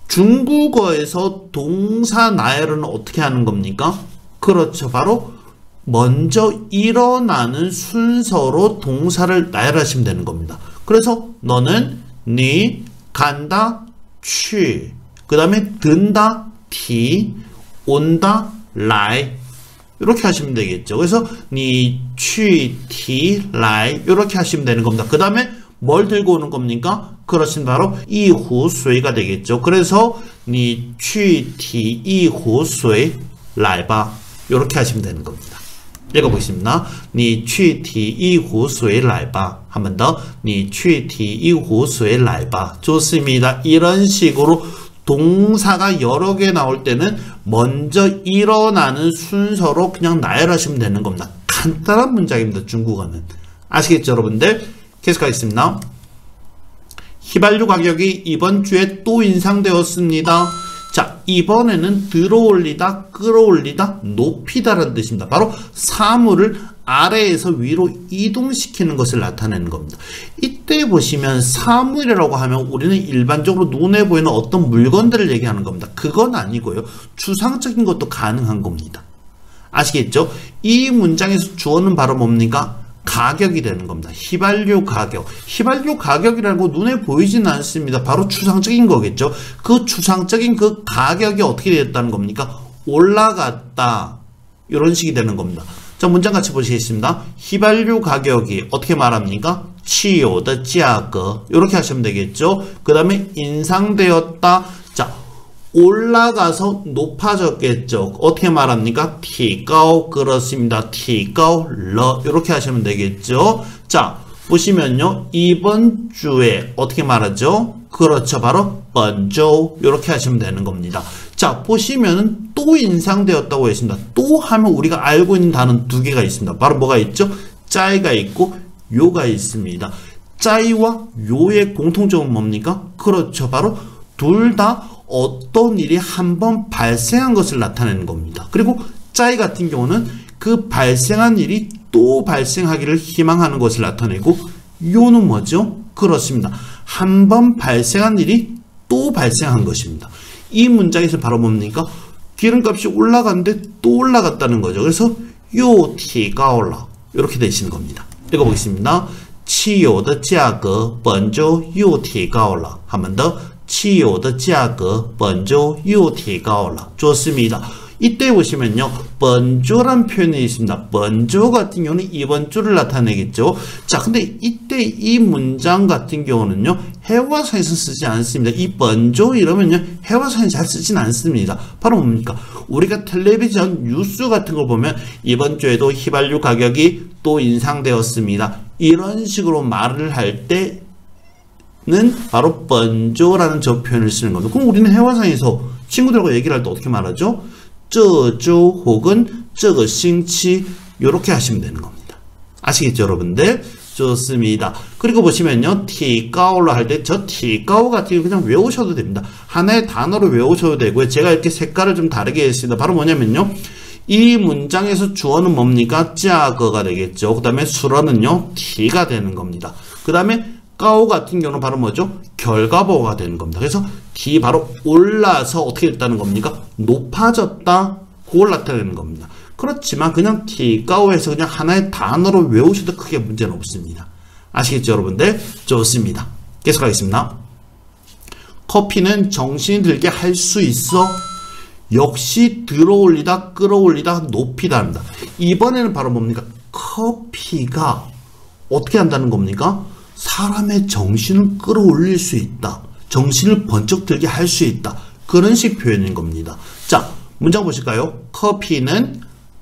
중국어에서 동사 나열은 어떻게 하는 겁니까? 그렇죠, 바로 먼저 일어나는 순서로 동사를 나열하시면 되는 겁니다. 그래서 너는, 니, 간다, 취, 그 다음에 든다, 티, 온다, 라이, 이렇게 하시면 되겠죠. 그래서 니, 취, 티, 라이 이렇게 하시면 되는 겁니다. 그 다음에 뭘 들고 오는 겁니까? 그렇습니다. 바로 이후 수이가 되겠죠. 그래서 니, 취, 티, 이후 수이, 라이바 이렇게 하시면 되는 겁니다. 읽어보겠습니다. 你去提一壶水来吧. 한 번 더. 你去提一壶水来吧. 좋습니다. 이런 식으로 동사가 여러 개 나올 때는 먼저 일어나는 순서로 그냥 나열하시면 되는 겁니다. 간단한 문장입니다. 중국어는. 아시겠죠, 여러분들? 계속 하겠습니다. 휘발유 가격이 이번 주에 또 인상되었습니다. 자, 이번에는 들어올리다, 끌어올리다, 높이다라는 뜻입니다. 바로 사물을 아래에서 위로 이동시키는 것을 나타내는 겁니다. 이때 보시면 사물이라고 하면 우리는 일반적으로 눈에 보이는 어떤 물건들을 얘기하는 겁니다. 그건 아니고요. 추상적인 것도 가능한 겁니다. 아시겠죠? 이 문장에서 주어는 바로 뭡니까? 가격이 되는 겁니다. 휘발유 가격. 휘발유 가격이라는 거 눈에 보이지는 않습니다. 바로 추상적인 거겠죠. 그 추상적인 그 가격이 어떻게 되었다는 겁니까? 올라갔다. 이런 식이 되는 겁니다. 자, 문장 같이 보시겠습니다. 휘발유 가격이 어떻게 말합니까? 汽油的价格. 이렇게 하시면 되겠죠. 그 다음에 인상되었다. 자, 올라가서 높아졌겠죠. 어떻게 말합니까? 提高. 그렇습니다. 提高了. 이렇게 하시면 되겠죠. 자, 보시면요. 이번 주에 어떻게 말하죠? 그렇죠. 바로 本周. 이렇게 하시면 되는 겁니다. 자, 보시면은 또 인상되었다고 했습니다. 또 하면 우리가 알고 있는 단어는 두 개가 있습니다. 바로 뭐가 있죠? 짜이가 있고 요가 있습니다. 짜이와 요의 공통점은 뭡니까? 그렇죠. 바로 둘 다 어떤 일이 한번 발생한 것을 나타내는 겁니다. 그리고 짜이 같은 경우는 그 발생한 일이 또 발생하기를 희망하는 것을 나타내고, 요는 뭐죠? 그렇습니다. 한번 발생한 일이 또 발생한 것입니다. 이 문장에서 바로 뭡니까? 기름값이 올라갔는데 또 올라갔다는 거죠. 그래서 요 티가 올라 이렇게 되시는 겁니다. 읽어보겠습니다. 汽油的价格本周又提高了. 한 번 더. 汽油的价格本周又提高了. 좋습니다. 이때 보시면요, 번조란 표현이 있습니다. 번조 같은 경우는 이번 주를 나타내겠죠. 자, 근데 이때 이 문장 같은 경우는요, 해화사에서 쓰지 않습니다. 이 번조 이러면요, 해화사에 잘 쓰진 않습니다. 바로 뭡니까? 우리가 텔레비전 뉴스 같은 걸 보면 이번 주에도 휘발유 가격이 또 인상되었습니다. 이런 식으로 말을 할 때는 바로 번조라는 저 표현을 쓰는 겁니다. 그럼 우리는 해화상에서 친구들과 얘기를 할 때 어떻게 말하죠? 这周 혹은 这个星期 이렇게 하시면 되는 겁니다. 아시겠죠, 여러분들? 좋습니다. 그리고 보시면요, 티가오로 할 때 저 티가오 같은 경우 그냥 외우셔도 됩니다. 하나의 단어로 외우셔도 되고요. 제가 이렇게 색깔을 좀 다르게 했습니다. 바로 뭐냐면요, 이 문장에서 주어는 뭡니까? 짜거가 되겠죠. 그 다음에 수어는요, 티가 되는 겁니다. 그 다음에 가오 같은 경우는 바로 뭐죠? 결과보가 되는 겁니다. 그래서 D 바로 올라서 어떻게 됐다는 겁니까? 높아졌다. 그걸 나타내는 겁니다. 그렇지만 그냥 T, 가오에서 그냥 하나의 단어로 외우셔도 크게 문제는 없습니다. 아시겠죠, 여러분들? 좋습니다. 계속하겠습니다. 커피는 정신이 들게 할 수 있어. 역시 들어올리다, 끌어올리다, 높이다 합니다. 이번에는 바로 뭡니까? 커피가 어떻게 한다는 겁니까? 사람의 정신을 끌어올릴 수 있다. 정신을 번쩍 들게 할 수 있다. 그런 식 표현인 겁니다. 자, 문장 보실까요? 커피는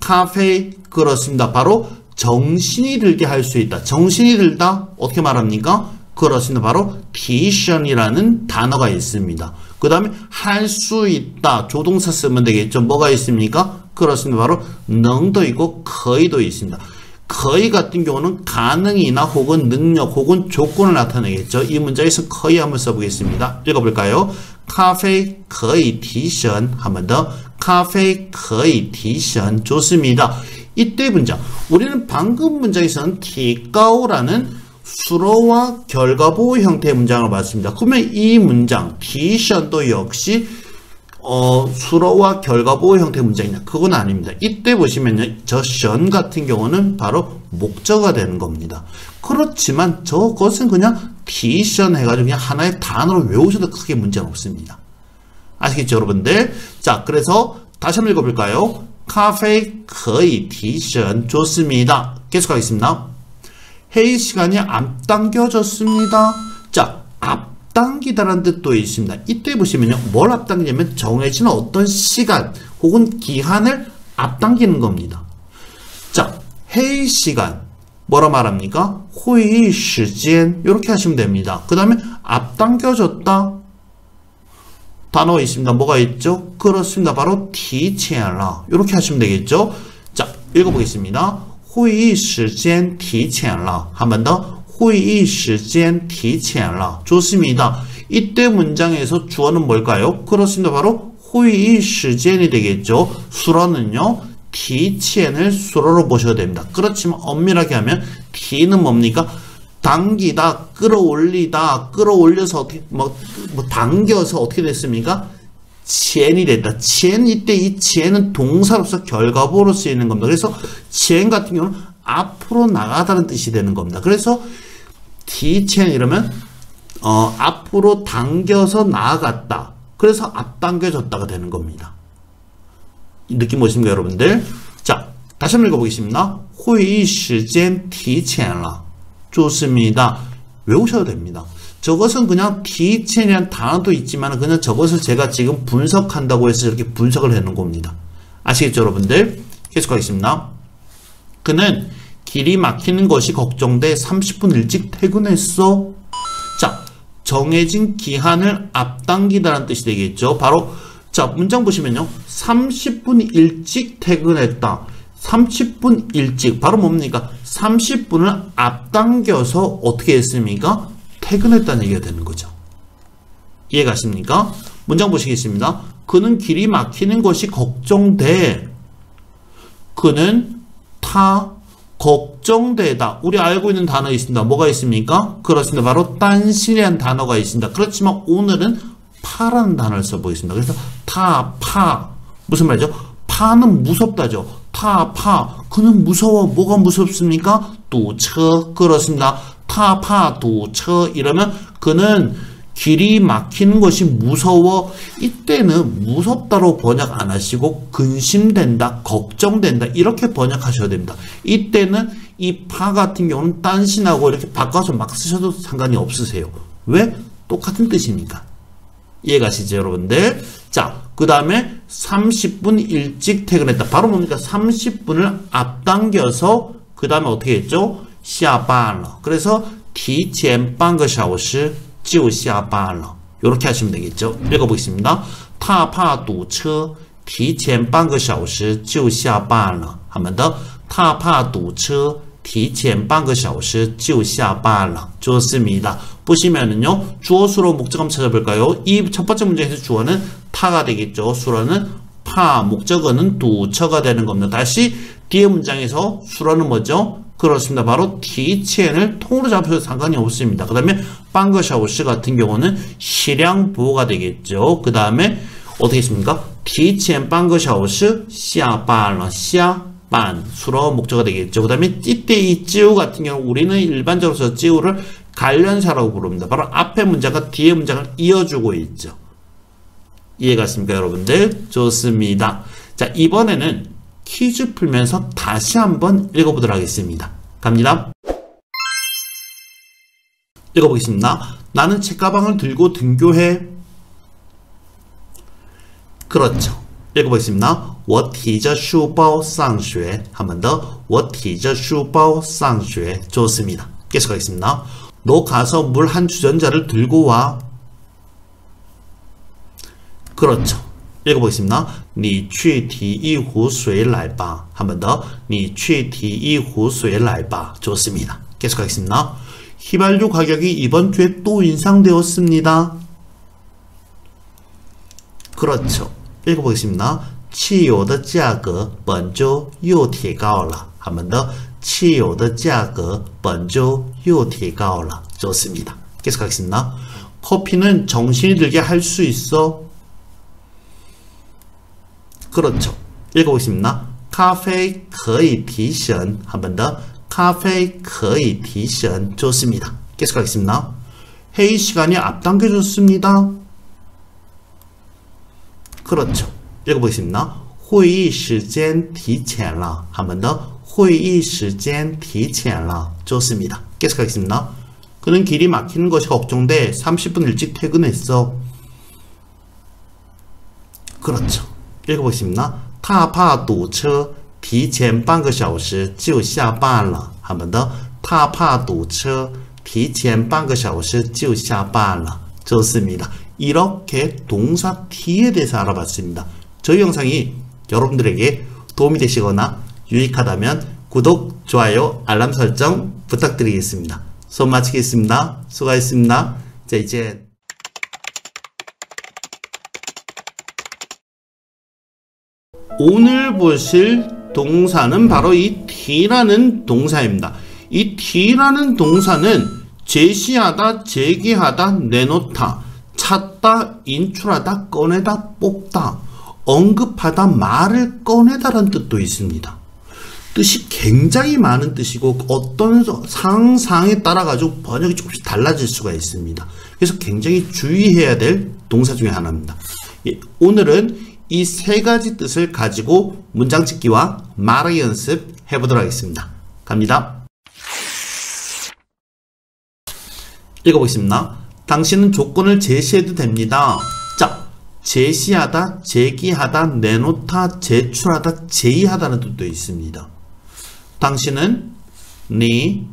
카페 그렇습니다. 바로 정신이 들게 할 수 있다. 정신이 들다 어떻게 말합니까? 그렇습니다. 바로 티션이라는 단어가 있습니다. 그 다음에 할 수 있다. 조동사 쓰면 되겠죠. 뭐가 있습니까? 그렇습니다. 바로 능도 있고 거의도 있습니다. 거의 같은 경우는 가능이나 혹은 능력 혹은 조건을 나타내겠죠. 이 문장에서 거의 한번 써보겠습니다. 읽어볼까요? 카페 거의 티션 한 번 더. 카페 거의 티션 좋습니다. 이때 문장 우리는 방금 문장에서는 티가오라는 수로와 결과보호 형태의 문장을 봤습니다. 그러면 이 문장 티션도 역시 수로와 결과보호 형태의 문장이냐? 그건 아닙니다. 이때 보시면요. 저 션 같은 경우는 바로 목적어가 되는 겁니다. 그렇지만 저것은 그냥 티션 해가지고 그냥 하나의 단어로 외우셔도 크게 문제는 없습니다. 아시겠죠, 여러분들? 자, 그래서 다시 한번 읽어볼까요? 카페 거의 티션 좋습니다. 계속하겠습니다. 회의 시간이 앞당겨졌습니다. 자, 앞당기다라는 뜻도 있습니다. 이때 보시면요. 뭘 앞당기냐면 정해진 어떤 시간 혹은 기한을 앞당기는 겁니다. 자, 회의 시간 뭐라 말합니까? 회의 시간 이렇게 하시면 됩니다. 그 다음에 앞당겨졌다 단어가 있습니다. 뭐가 있죠? 그렇습니다. 바로提前了 이렇게 하시면 되겠죠? 자, 읽어보겠습니다. 会议时间提前了 한 번 더. 会议时间提前了 좋습니다. 이때 문장에서 주어는 뭘까요? 그렇습니다. 바로 会议时间이 되겠죠. 수로는요.提前을 수로로 보셔야 됩니다. 그렇지만 엄밀하게 하면 t는 뭡니까? 당기다, 끌어올리다, 끌어올려서 어떻게 당겨서 어떻게 됐습니까? 첸이 됐다. 첸 이때 이 첸은 동사로서 결과보로 쓰이는 겁니다. 그래서 첸 같은 경우는 앞으로 나가다는 뜻이 되는 겁니다. 그래서 티첸 이러면 앞으로 당겨서 나아갔다. 그래서 앞당겨졌다가 되는 겁니다. 느낌 오십니까, 여러분들? 자, 다시 한번 읽어보겠습니다. 会议时间提前了 좋습니다. 외우셔도 됩니다. 저것은 그냥 티첸이라는 단어도 있지만 그냥 저것을 제가 지금 분석한다고 해서 이렇게 분석을 해놓은 겁니다. 아시겠죠, 여러분들? 계속하겠습니다. 그는 길이 막히는 것이 걱정돼 30분 일찍 퇴근했어. 자, 정해진 기한을 앞당기다라는 뜻이 되겠죠. 바로 자, 문장 보시면요. 30분 일찍 퇴근했다. 30분 일찍 바로 뭡니까? 30분을 앞당겨서 어떻게 했습니까? 퇴근했다는 얘기가 되는 거죠. 이해가십니까? 문장 보시겠습니다. 그는 길이 막히는 것이 걱정돼. 그는 타 걱정되다. 우리 알고 있는 단어 있습니다. 뭐가 있습니까? 그렇습니다. 바로 딴신이라는 단어가 있습니다. 그렇지만 오늘은 파라는 단어를 써보겠습니다. 그래서 타, 파 무슨 말이죠? 파는 무섭다죠. 타, 파 그는 무서워. 뭐가 무섭습니까? 뚜처 그렇습니다. 타, 파, 뚜처 이러면 그는 길이 막히는 것이 무서워. 이때는 무섭다로 번역 안 하시고 근심된다, 걱정된다 이렇게 번역하셔야 됩니다. 이때는 이 파 같은 경우는 딴신하고 이렇게 바꿔서 막 쓰셔도 상관이 없으세요. 왜? 똑같은 뜻이니까. 이해가시죠, 여러분들? 자, 그 다음에 30분 일찍 퇴근했다. 바로 뭡니까? 30분을 앞당겨서 그 다음에 어떻게 했죠? 下班了. 그래서 提前半个小时就下班了. 이렇게 하시면 되겠죠. 읽어보겠습니다. 他怕堵车提前半个小时就下班了. 한 번 더. 他怕堵车提前半个小时就下班了. 좋습니다. 보시면은요. 주어 수로 목적 한번 찾아볼까요? 이 첫 번째 문제에서 주어는 타가 되겠죠. 수로는 파, 목적어는 두처가 되는 겁니다. 다시 뒤에 문장에서 수로는 뭐죠? 그렇습니다. 바로 티첸을 통으로 잡혀도 상관이 없습니다. 그 다음에 빵거샤오시 같은 경우는 시량 보호가 되겠죠. 그 다음에 어떻게 했습니까? 티첸 빵거샤오시 샤반러 샤반 수로 목적어가 되겠죠. 그 다음에 이때 이 찌우 같은 경우 우리는 일반적으로 찌우를 관련사라고 부릅니다. 바로 앞에 문장과 뒤에 문장을 이어주고 있죠. 이해갔습니까, 여러분들? 좋습니다. 자, 이번에는 퀴즈 풀면서 다시 한번 읽어보도록 하겠습니다. 갑니다. 읽어보겠습니다. 나는 책가방을 들고 등교해. 그렇죠. 읽어보겠습니다. 我提着书包上学. 한 번 더. 我提着书包上学. 좋습니다. 계속하겠습니다. 너 가서 물 한 주전자를 들고 와. 그렇죠. 읽어보겠습니다. 你去提一壶水来吧. 한 번 더. 你去提一壶水来吧. 좋습니다. 계속하겠습니다. 휘발유 가격이 이번 주에 또 인상되었습니다. 그렇죠. 읽어보겠습니다. 汽油的价格本周又提高了. 한 번 더. 汽油的价格本周又提高了. 좋습니다. 계속하겠습니다. 커피는 정신이 들게 할 수 있어. 그렇죠. 읽어보겠습니다. 咖啡可以提神. 한 번 더. 咖啡可以提神. 좋습니다. 계속하겠습니다. 회의 시간이 앞당겨졌습니다. 그렇죠. 읽어보겠습니다. 会议时间提前了. 한 번 더. 会议时间提前了. 좋습니다. 계속하겠습니다. 그는 길이 막히는 것이 걱정돼 30분 일찍 퇴근했어. 그렇죠. 읽어보겠습니다. 他怕堵车提前半个小时就下班了. 한 번 더. 他怕堵车提前半个小时就下班了. 좋습니다. 이렇게 동사 T에 대해서 알아봤습니다. 저희 영상이 여러분들에게 도움이 되시거나 유익하다면 구독, 좋아요, 알람 설정 부탁드리겠습니다. 수업 마치겠습니다. 수고하셨습니다. 자, 이제 오늘 보실 동사는 바로 이 T라는 동사입니다. 이 T라는 동사는 제시하다, 제기하다, 내놓다, 찾다, 인출하다, 꺼내다, 뽑다, 언급하다, 말을 꺼내다라는 뜻도 있습니다. 뜻이 굉장히 많은 뜻이고 어떤 상황에 따라 가지고 번역이 조금씩 달라질 수가 있습니다. 그래서 굉장히 주의해야 될 동사 중에 하나입니다. 오늘은 이 세 가지 뜻을 가지고 문장 짓기와 말의 연습 해보도록 하겠습니다. 갑니다. 읽어보겠습니다. 당신은 조건을 제시해도 됩니다. 자, 제시하다, 제기하다, 내놓다, 제출하다, 제의하다는 뜻도 있습니다. 당신은 니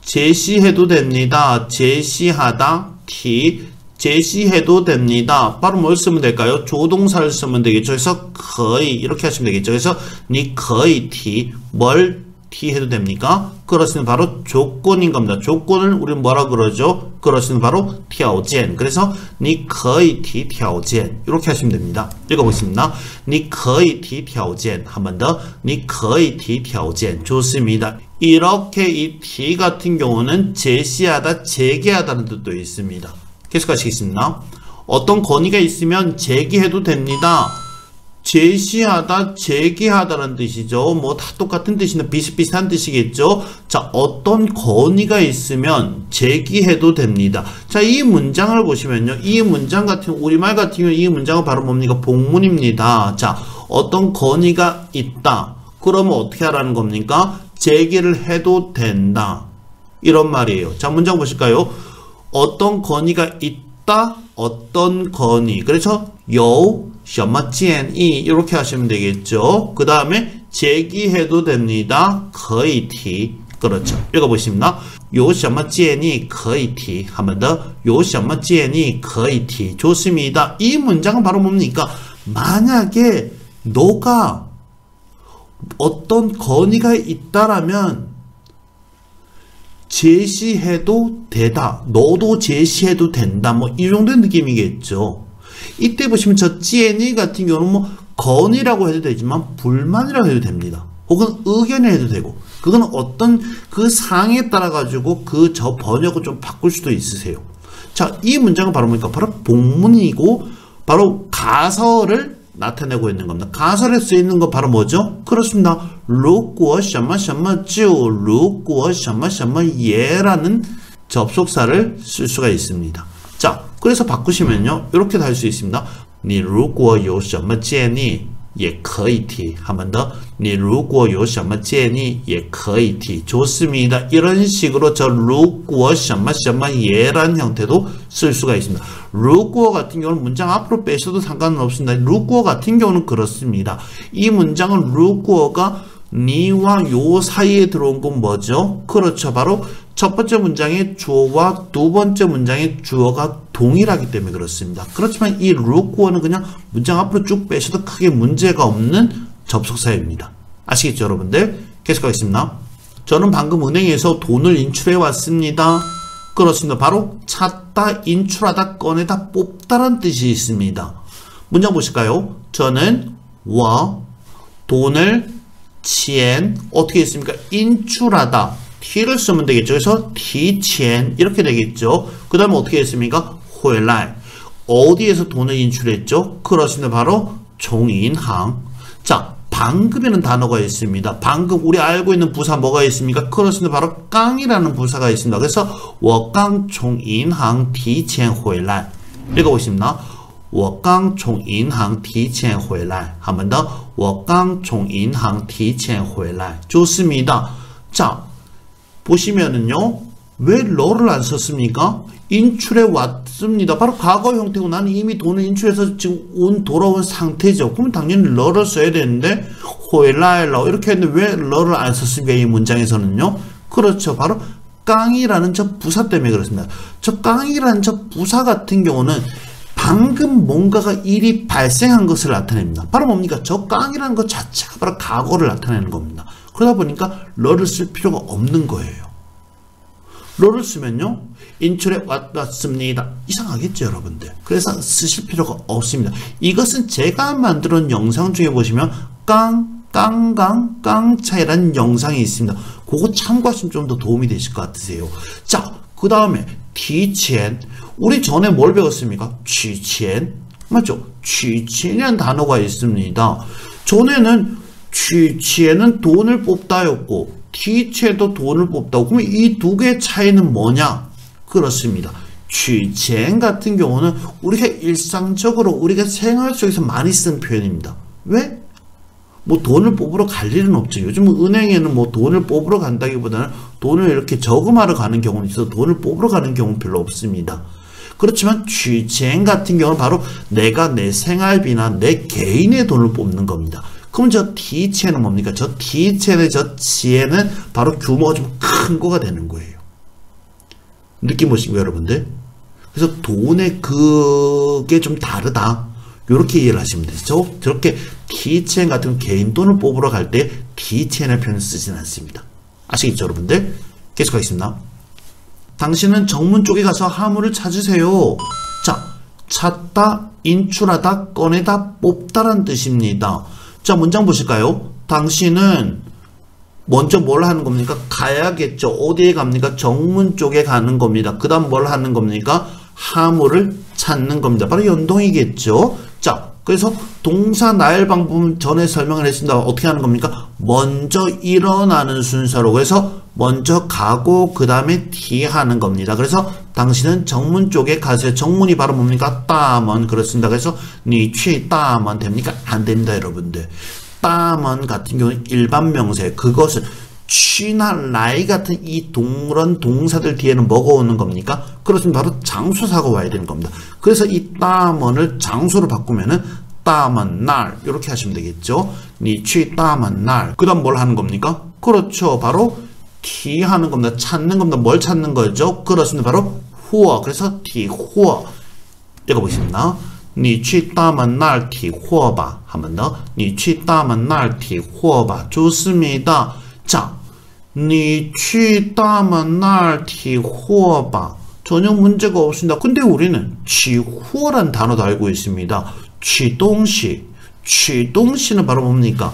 제시해도 됩니다. 제시하다, 티 제시해도 됩니다. 바로 뭘 쓰면 될까요? 조동사를 쓰면 되겠죠. 그래서 거의 이렇게 하시면 되겠죠. 그래서 니 거의 티 뭘 티 해도 됩니까? 그것은 바로 조건인 겁니다. 조건을 우리는 뭐라 그러죠? 그것은 바로 条件. 그래서 니 거의 티 条件 이렇게 하시면 됩니다. 읽어보겠습니다. 니 거의 티 条件 한 번 더. 니 거의 티 条件 좋습니다. 이렇게 이 티 같은 경우는 제시하다, 제기하다는 뜻도 있습니다. 계속하시겠습니다. 어떤 건의가 있으면 제기해도 됩니다. 제시하다, 제기하다라는 뜻이죠. 뭐 다 똑같은 뜻이나 비슷비슷한 뜻이겠죠. 자, 어떤 건의가 있으면 제기해도 됩니다. 자, 이 문장을 보시면요. 이 문장 같은, 우리말 같은 경우 이 문장은 바로 뭡니까? 복문입니다. 자, 어떤 건의가 있다. 그러면 어떻게 하라는 겁니까? 제기를 해도 된다. 이런 말이에요. 자, 문장 보실까요? 어떤 건의가 있다. 어떤 건의. 그래서 有什么建议 이렇게 하시면 되겠죠. 그 다음에 제기해도 됩니다. 可以提. 그렇죠. 읽어보십니다. 有什么建议可以提. 한 번 더. 有什么建议可以提. 좋습니다. 이 문장은 바로 뭡니까? 만약에 너가 어떤 건의가 있다라면 제시해도 되다. 너도 제시해도 된다. 뭐 이 정도의 느낌이겠죠. 이때 보시면 저 찌엔이 같은 경우는 뭐 건의라고 해도 되지만 불만이라고 해도 됩니다. 혹은 의견을 해도 되고 그건 어떤 그 상황에 따라 가지고 그 저 번역을 좀 바꿀 수도 있으세요. 자, 이 문장은 바로 뭡니까? 바로 복문이고 바로 가설을 나타내고 있는 겁니다. 가설에 쓰이는 거 바로 뭐죠? 그렇습니다. 如果什么什么就如果什么什么也라는 접속사를 쓸 수가 있습니다. 자, 그래서 바꾸시면요. 이렇게도 할 수 있습니다. 你如果有什么建议也可以提. 한 번 더. 你如果有什么建议也可以提. 좋습니다. 이런 식으로 저 如果什么什么예란 형태도 쓸 수가 있습니다. 如果 같은 경우는 문장 앞으로 빼셔도 상관은 없습니다. 如果 같은 경우는 그렇습니다. 이 문장은 如果가 니와 요 사이에 들어온 건 뭐죠? 그렇죠. 바로 첫 번째 문장의 주어와 두 번째 문장의 주어가 동일하기 때문에 그렇습니다. 그렇지만 이 如果는 그냥 문장 앞으로 쭉 빼셔도 크게 문제가 없는 접속사입니다. 아시겠죠, 여러분들? 계속하겠습니다. 저는 방금 은행에서 돈을 인출해 왔습니다. 그렇습니다. 바로 찾다, 인출하다, 꺼내다, 뽑다라는 뜻이 있습니다. 문장 보실까요? 저는 我 돈을 钱 어떻게 했습니까? 인출하다. t를 쓰면 되겠죠. 그래서 提前 이렇게 되겠죠. 그 다음에 어떻게 했습니까? 回来 어디에서 돈을 인출했죠? 그렇습니다. 바로 从银行. 자, 방금이라는 단어가 있습니다. 방금 우리 알고 있는 부사 뭐가 있습니까? 그렇습니다. 바로 깡이라는 부사가 있습니다. 그래서 我刚从银行提前回来 읽어보십니다. 我刚从银行提前回来 한 번 더. 我刚从银行提前回来 좋습니다. 자, 보시면은요, 왜 러를 안 썼습니까? 인출해 왔습니다. 바로 과거 형태고 나는 이미 돈을 인출해서 지금 돌아온 상태죠. 그러면 당연히 러를 써야 되는데, 호엘라엘라 이렇게 했는데 왜 러를 안 썼습니까? 이 문장에서는요. 그렇죠. 바로 깡이라는 저 부사 때문에 그렇습니다. 저 깡이라는 저 부사 같은 경우는 방금 뭔가가 일이 발생한 것을 나타냅니다. 바로 뭡니까? 저 깡이라는 것 자체가 바로 과거를 나타내는 겁니다. 그러다 보니까 러를 쓸 필요가 없는 거예요. 러를 쓰면요, 인출해 왔습니다. 이상하겠죠, 여러분들? 그래서 쓰실 필요가 없습니다. 이것은 제가 만들어 놓은 영상 중에 보시면 깡차이라는 영상이 있습니다. 그거 참고하시면 좀 더 도움이 되실 것 같으세요. 자, 그 다음에 提前 우리 전에 뭘 배웠습니까? 取钱 맞죠? 取钱이라는 단어가 있습니다. 전에는 取钱은 돈을 뽑다였고 提前도 돈을 뽑다고. 그러면 이 두 개의 차이는 뭐냐? 그렇습니다. 取钱 같은 경우는 우리가 일상적으로 우리가 생활 속에서 많이 쓰는 표현입니다. 왜? 뭐 돈을 뽑으러 갈 일은 없죠. 요즘 은행에는 뭐 돈을 뽑으러 간다기보다는 돈을 이렇게 저금하러 가는 경우는 있어서 돈을 뽑으러 가는 경우는 별로 없습니다. 그렇지만 取钱 같은 경우는 바로 내가 내 생활비나 내 개인의 돈을 뽑는 겁니다. 그럼 저 提前은 뭡니까? 저 提前의 저 钱은 바로 규모가 좀 큰 거가 되는 거예요. 느낌 오시고요, 여러분들? 그래서 돈의 그게 좀 다르다. 요렇게 이해를 하시면 되죠. 저렇게 提前 같은 개인 돈을 뽑으러 갈 때 提前의 표현을 쓰진 않습니다. 아시겠죠, 여러분들? 계속하겠습니다. 당신은 정문 쪽에 가서 화물을 찾으세요. 자, 찾다, 인출하다, 꺼내다, 뽑다라는 뜻입니다. 자, 문장 보실까요? 당신은 먼저 뭘 하는 겁니까? 가야겠죠. 어디에 갑니까? 정문 쪽에 가는 겁니다. 그 다음 뭘 하는 겁니까? 화물을 찾는 겁니다. 바로 연동이겠죠. 자, 그래서 동사 나열 방법은 전에 설명을 했습니다. 어떻게 하는 겁니까? 먼저 일어나는 순서로. 그래서 먼저 가고 그 다음에 하는 겁니다. 그래서 당신은 정문 쪽에 가세요. 정문이 바로 뭡니까? 다먼. 그렇습니다. 그래서 니 취 다먼 됩니까? 안 됩니다, 여러분들. 다먼 같은 경우는 일반 명사예요. 그것은 취나 라이 같은 이 그런 동사들 뒤에는 뭐가 오는 겁니까? 그렇습니다. 바로 장소사가 와야 되는 겁니다. 그래서 이 다먼을 장소로 바꾸면은 다먼 날 이렇게 하시면 되겠죠. 니 취 다먼 날. 그 다음 뭘 하는 겁니까? 그렇죠. 바로 하는 겁니다. 찾는 겁니다. 뭘 찾는 거죠? 그렇습니다. 바로 후어. 그래서 후어. 읽어보겠습니다. 你去大门那儿提货吧. 한 번 더. 你去大门那儿提货吧. 좋습니다. 자, 你去大门那儿提货吧. 전혀 문제가 없습니다. 근데 우리는 取货라는 단어도 알고 있습니다. 取东西. 取东西는 바로 뭡니까?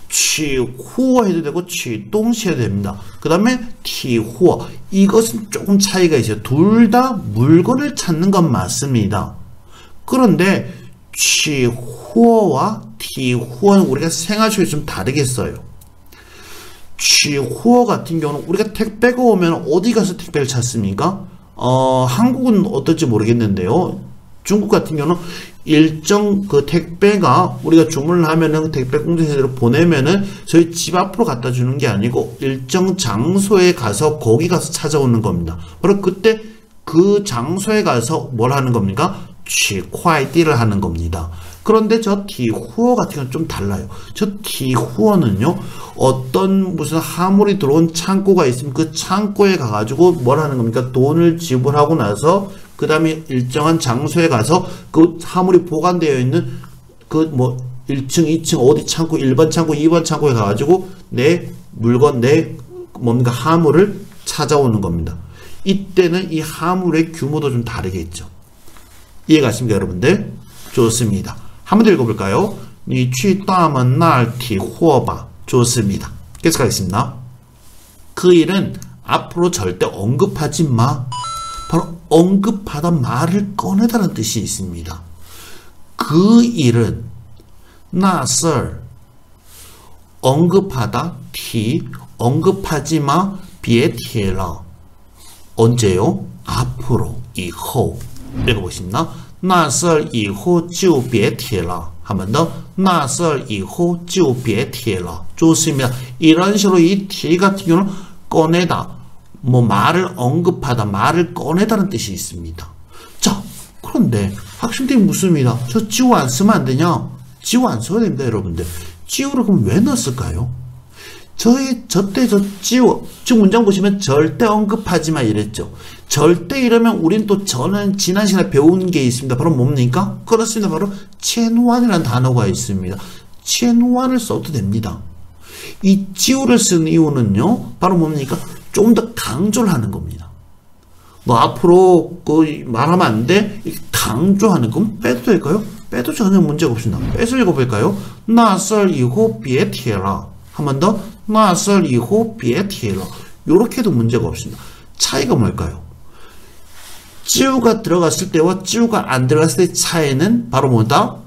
取货 해도 되고 取东西 해도 됩니다. 그 다음에 提货. 이것은 조금 차이가 있어요. 둘 다 물건을 찾는 건 맞습니다. 그런데 取货와 提货는 우리가 생활 속에 좀 다르게 써요. 取货 같은 경우는 우리가 택배가 오면 어디 가서 택배를 찾습니까? 한국은 어떨지 모르겠는데요. 중국 같은 경우는 일정 그 택배가 우리가 주문을 하면은 택배 공장에서 보내면은 저희 집 앞으로 갖다 주는 게 아니고 일정 장소에 가서 거기 가서 찾아오는 겁니다. 바로 그때 그 장소에 가서 뭘 하는 겁니까? 취快递를 하는 겁니다. 그런데 저 티후어 같은 경우는 좀 달라요. 저 티후어는요, 어떤 무슨 화물이 들어온 창고가 있으면 그 창고에 가가지고 뭘 하는 겁니까? 돈을 지불하고 나서 그 다음에 일정한 장소에 가서 그 화물이 보관되어 있는 그 뭐 1층, 2층 어디 창고, 1번 창고, 2번 창고에 가가지고 내 물건, 내 뭔가 화물을 찾아오는 겁니다. 이때는 이 화물의 규모도 좀 다르겠죠. 이해가십니까, 여러분들? 좋습니다. 한 번 더 읽어볼까요? 你去大门那儿提货吧. 좋습니다. 계속 가겠습니다. 그 일은 앞으로 절대 언급하지 마. 바로 언급하다, 말을 꺼내다라는 뜻이 있습니다. 그 일은 那事儿 언급하다, 티, 언급하지 마, 别提了. 언제요? 앞으로, 以后. 읽어보십니다. 那事儿以后就别提了. 한 번 더. 那事儿以后就别提了. 좋습니다. 이런 식으로 이 티 같은 경우는 꺼내다, 뭐 말을 언급하다, 말을 꺼내다는 뜻이 있습니다. 자, 그런데 학생들이 묻습니다. 저 지우 안 쓰면 안 되냐? 지우 안 써야 됩니다, 여러분들. 지우를 그럼 왜 넣었을까요? 저때 지우, 지금 문장 보시면 절대 언급하지 마 이랬죠. 절대 이러면 우린 또 저는 지난 시간에 배운 게 있습니다. 바로 뭡니까? 그렇습니다. 바로 첸완이라는 단어가 있습니다. 첸완을 써도 됩니다. 이 지우를 쓴 이유는요, 바로 뭡니까? 좀 더 강조를 하는 겁니다. 너 앞으로 그 말하면 안 돼? 강조하는, 그럼 빼도 될까요? 빼도 전혀 문제가 없습니다. 빼서 읽어볼까요? 那事儿以后别提了. 한 번 더. 那事儿以后别提了. 요렇게 해도 문제가 없습니다. 차이가 뭘까요? 찌우가 들어갔을 때와 찌우가 안 들어갔을 때의 차이는 바로 뭐다?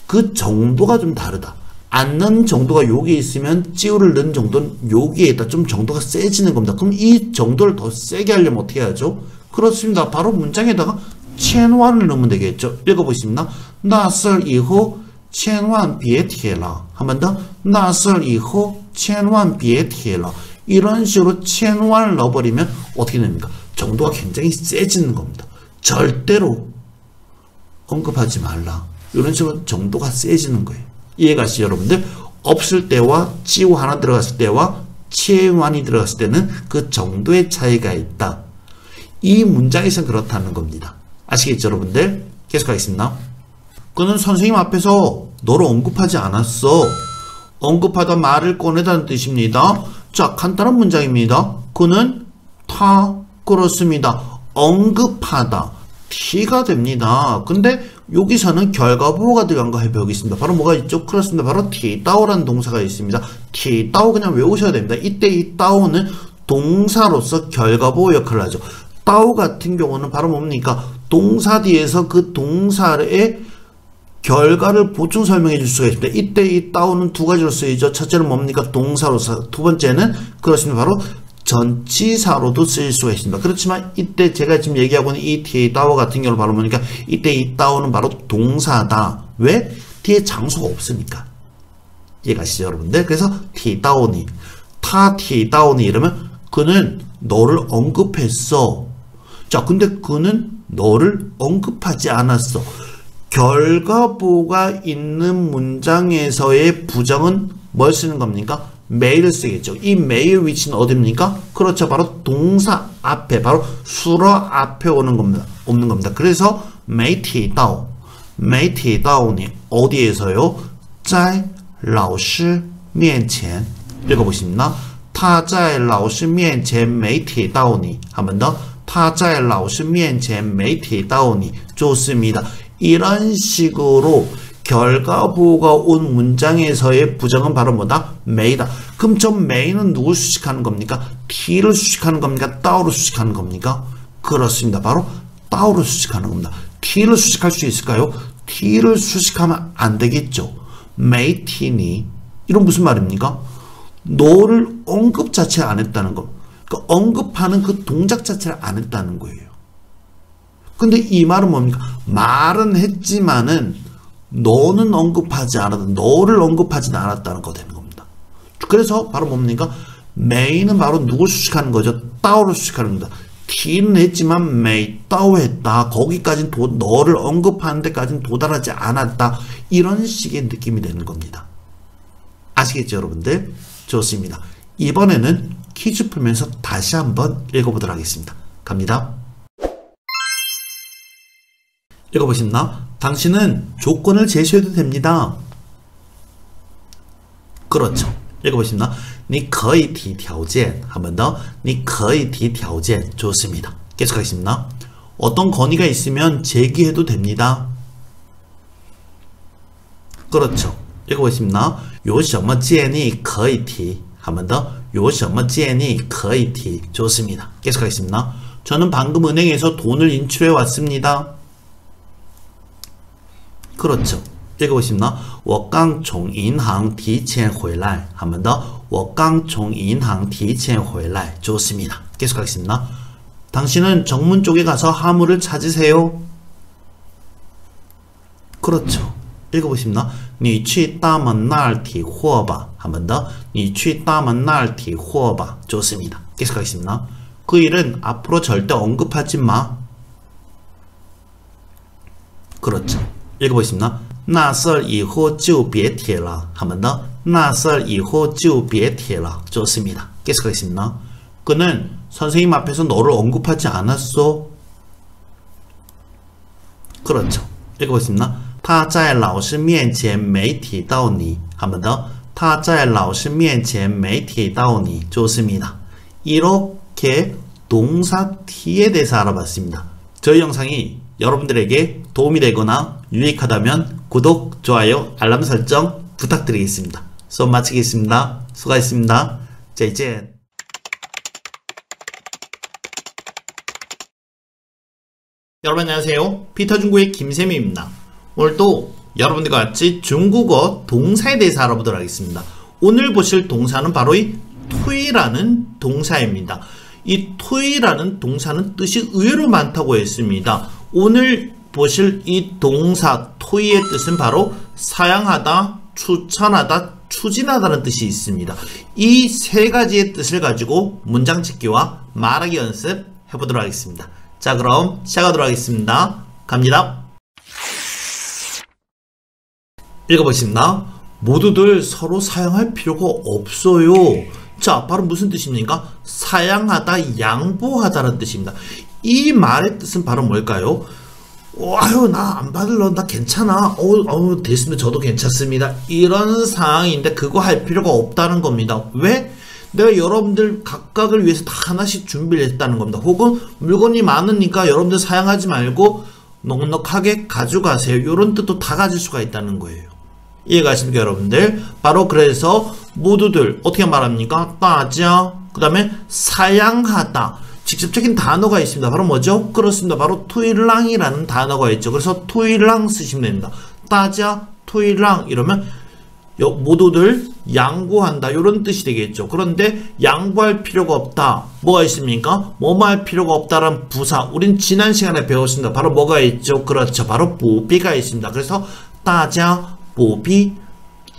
그 정도가 좀 다르다. 안 넣은 정도가 여기 있으면 찌우를 넣은 정도는 여기에다 좀 정도가 세지는 겁니다. 그럼 이 정도를 더 세게 하려면 어떻게 하죠? 그렇습니다. 바로 문장에다가 千万을 넣으면 되겠죠. 읽어보십니다. 那事儿以后千万别提了. 한 번 더. 那事儿以后千万别提了. 이런 식으로 千万을 넣어버리면 어떻게 됩니까? 정도가 굉장히 세지는 겁니다. 절대로 언급하지 말라. 이런 식으로 정도가 세지는 거예요. 이해가시죠, 여러분들? 없을 때와 찌우 하나 들어갔을 때와千万이 들어갔을 때는 그 정도의 차이가 있다. 이 문장에서는 그렇다는 겁니다. 아시겠죠, 여러분들? 계속하겠습니다. 그는 선생님 앞에서 너를 언급하지 않았어. 언급하다, 말을 꺼내다는 뜻입니다. 자, 간단한 문장입니다. 그는 다 그렇습니다. 언급하다, T가 됩니다. 근데 여기서는 결과보호가 들어간 거 해보겠습니다. 바로 뭐가 있죠? 그렇습니다. 바로 T다오라는 동사가 있습니다. T다오 그냥 외우셔야 됩니다. 이때 이 따오는 동사로서 결과보호 역할을 하죠. 따오 같은 경우는 바로 뭡니까? 동사 뒤에서 그 동사의 결과를 보충 설명해 줄 수가 있습니다. 이때 이 따오는 두 가지로 쓰이죠. 첫째는 뭡니까? 동사로서. 두 번째는 그렇습니다. 바로 전치사로도 쓰일 수가 있습니다. 그렇지만 이때 제가 지금 얘기하고 있는 이 뒤에 따오 같은 경우는 바로 뭐니까? 이때 이 따오는 바로 동사다. 왜? 뒤에 장소가 없으니까. 이해가시죠, 여러분들? 그래서 티따오니, 타 티따오니 이러면 그는 너를 언급했어. 자, 근데 그는 너를 언급하지 않았어. 결과보가 있는 문장에서의 부정은 뭘 쓰는 겁니까? 메이를 쓰겠죠. 이 메이의 위치는 어디입니까? 그렇죠. 바로 동사 앞에, 바로 수러 앞에 오는 겁니다. 없는 겁니다. 그래서 메이提到, 메이提到니 어디에서요? 在老师面前. 읽어보십니다. 他在老师面前没提到你. 한 번 더. 他在老师面前没提到你. 좋습니다. 이런 식으로 결과보가 온 문장에서의 부정은 바로 뭐다? 메이다. 그럼 저 메이는 누굴 수식하는 겁니까? T를 수식하는 겁니까? 따오를 수식하는 겁니까? 그렇습니다. 바로 따오를 수식하는 겁니다. T를 수식할 수 있을까요? T를 수식하면 안 되겠죠. 메이 T니 이런 무슨 말입니까? 너를 언급 자체를 안 했다는 거. 그러니까 언급하는 그 동작 자체를 안 했다는 거예요. 근데 이 말은 뭡니까? 말은 했지만은 너는 언급하지 않았다. 너를 언급하지 않았다는 거 되는 겁니다. 그래서 바로 뭡니까? 메이는 바로 누굴 수식하는 거죠? 따오를 수식하는 겁니다. T는 했지만 메이 따오 했다. 거기까지는 너를 언급하는 데까지는 도달하지 않았다. 이런 식의 느낌이 되는 겁니다. 아시겠죠, 여러분들? 좋습니다. 이번에는 퀴즈 풀면서 다시 한번 읽어보도록 하겠습니다. 갑니다. 읽어보시나? 당신은 조건을 제시해도 됩니다. 그렇죠. 읽어보시나? 你可以提条件. 한 번 더. 你可以提条件. 좋습니다. 계속하겠습니다. 어떤 건의가 있으면 제기해도 됩니다. 그렇죠. 읽어보십니다. 有什么建议可以提. 한 번 더. 有什么建议可以提. 좋습니다. 계속하겠습니다. 저는 방금 은행에서 돈을 인출해 왔습니다. 그렇죠. 읽어보십니다. 我刚从银行提前回来. 한 번 더. 我刚从银行提前回来. 좋습니다. 계속하겠습니다. 당신은 정문 쪽에 가서 화물을 찾으세요. 그렇죠. 읽어보십니다. 你去大门那儿提货吧. 한 번 더. 你去大门那儿提货吧. 좋습니다. 계속하겠습니다. 그 일은 앞으로 절대 언급하지 마. 그렇죠. 읽어보십니다. 那事儿以后就别提了. 한 번 더. 那事儿以后就别提了. 좋습니다. 계속하겠습니다. 그는 선생님 앞에서 너를 언급하지 않았어. 그렇죠. 읽어보겠습니다. 他在老师面前没提到你. 한 번 더. 他在老师面前没提到你. 좋습니다. 이렇게 동사 T에 대해서 알아봤습니다. 저희 영상이 여러분들에게 도움이 되거나 유익하다면 구독, 좋아요, 알람 설정 부탁드리겠습니다. 수업 마치겠습니다. 수고하셨습니다. 再见. 여러분 안녕하세요. 피터 중국의 김쌤입니다. 오늘도 여러분들과 같이 중국어 동사에 대해서 알아보도록 하겠습니다. 오늘 보실 동사는 바로 이 투이라는 동사입니다. 이 투이라는 동사는 뜻이 의외로 많다고 했습니다. 오늘 보실 이 동사 투이의 뜻은 바로 사양하다, 추천하다, 추진하다는 뜻이 있습니다. 이 세 가지의 뜻을 가지고 문장 짓기와 말하기 연습 해보도록 하겠습니다. 자, 그럼 시작하도록 하겠습니다. 갑니다. 읽어보겠습니다. 모두들 서로 사양할 필요가 없어요. 자, 바로 무슨 뜻입니까? 사양하다, 양보하다라는 뜻입니다. 이 말의 뜻은 바로 뭘까요? 아유, 나 안 받을러. 나 괜찮아. 됐습니다. 저도 괜찮습니다. 이런 상황인데 그거 할 필요가 없다는 겁니다. 왜? 내가 여러분들 각각을 위해서 다 하나씩 준비를 했다는 겁니다. 혹은 물건이 많으니까 여러분들 사양하지 말고 넉넉하게 가져가세요. 이런 뜻도 다 가질 수가 있다는 거예요. 이해가십니까, 여러분들? 바로 그래서 모두들 어떻게 말합니까? 大家. 그 다음에 사양하다. 직접적인 단어가 있습니다. 바로 뭐죠? 그렇습니다. 바로 투이랑이라는 단어가 있죠. 그래서 투이랑 쓰시면 됩니다. 大家 투이랑 이러면 모두들 양보한다 이런 뜻이 되겠죠. 그런데 양보할 필요가 없다. 뭐가 있습니까? 뭐뭐 할 필요가 없다라는 부사. 우린 지난 시간에 배웠습니다. 바로 뭐가 있죠? 그렇죠. 바로 보비가 있습니다. 그래서 大家 보비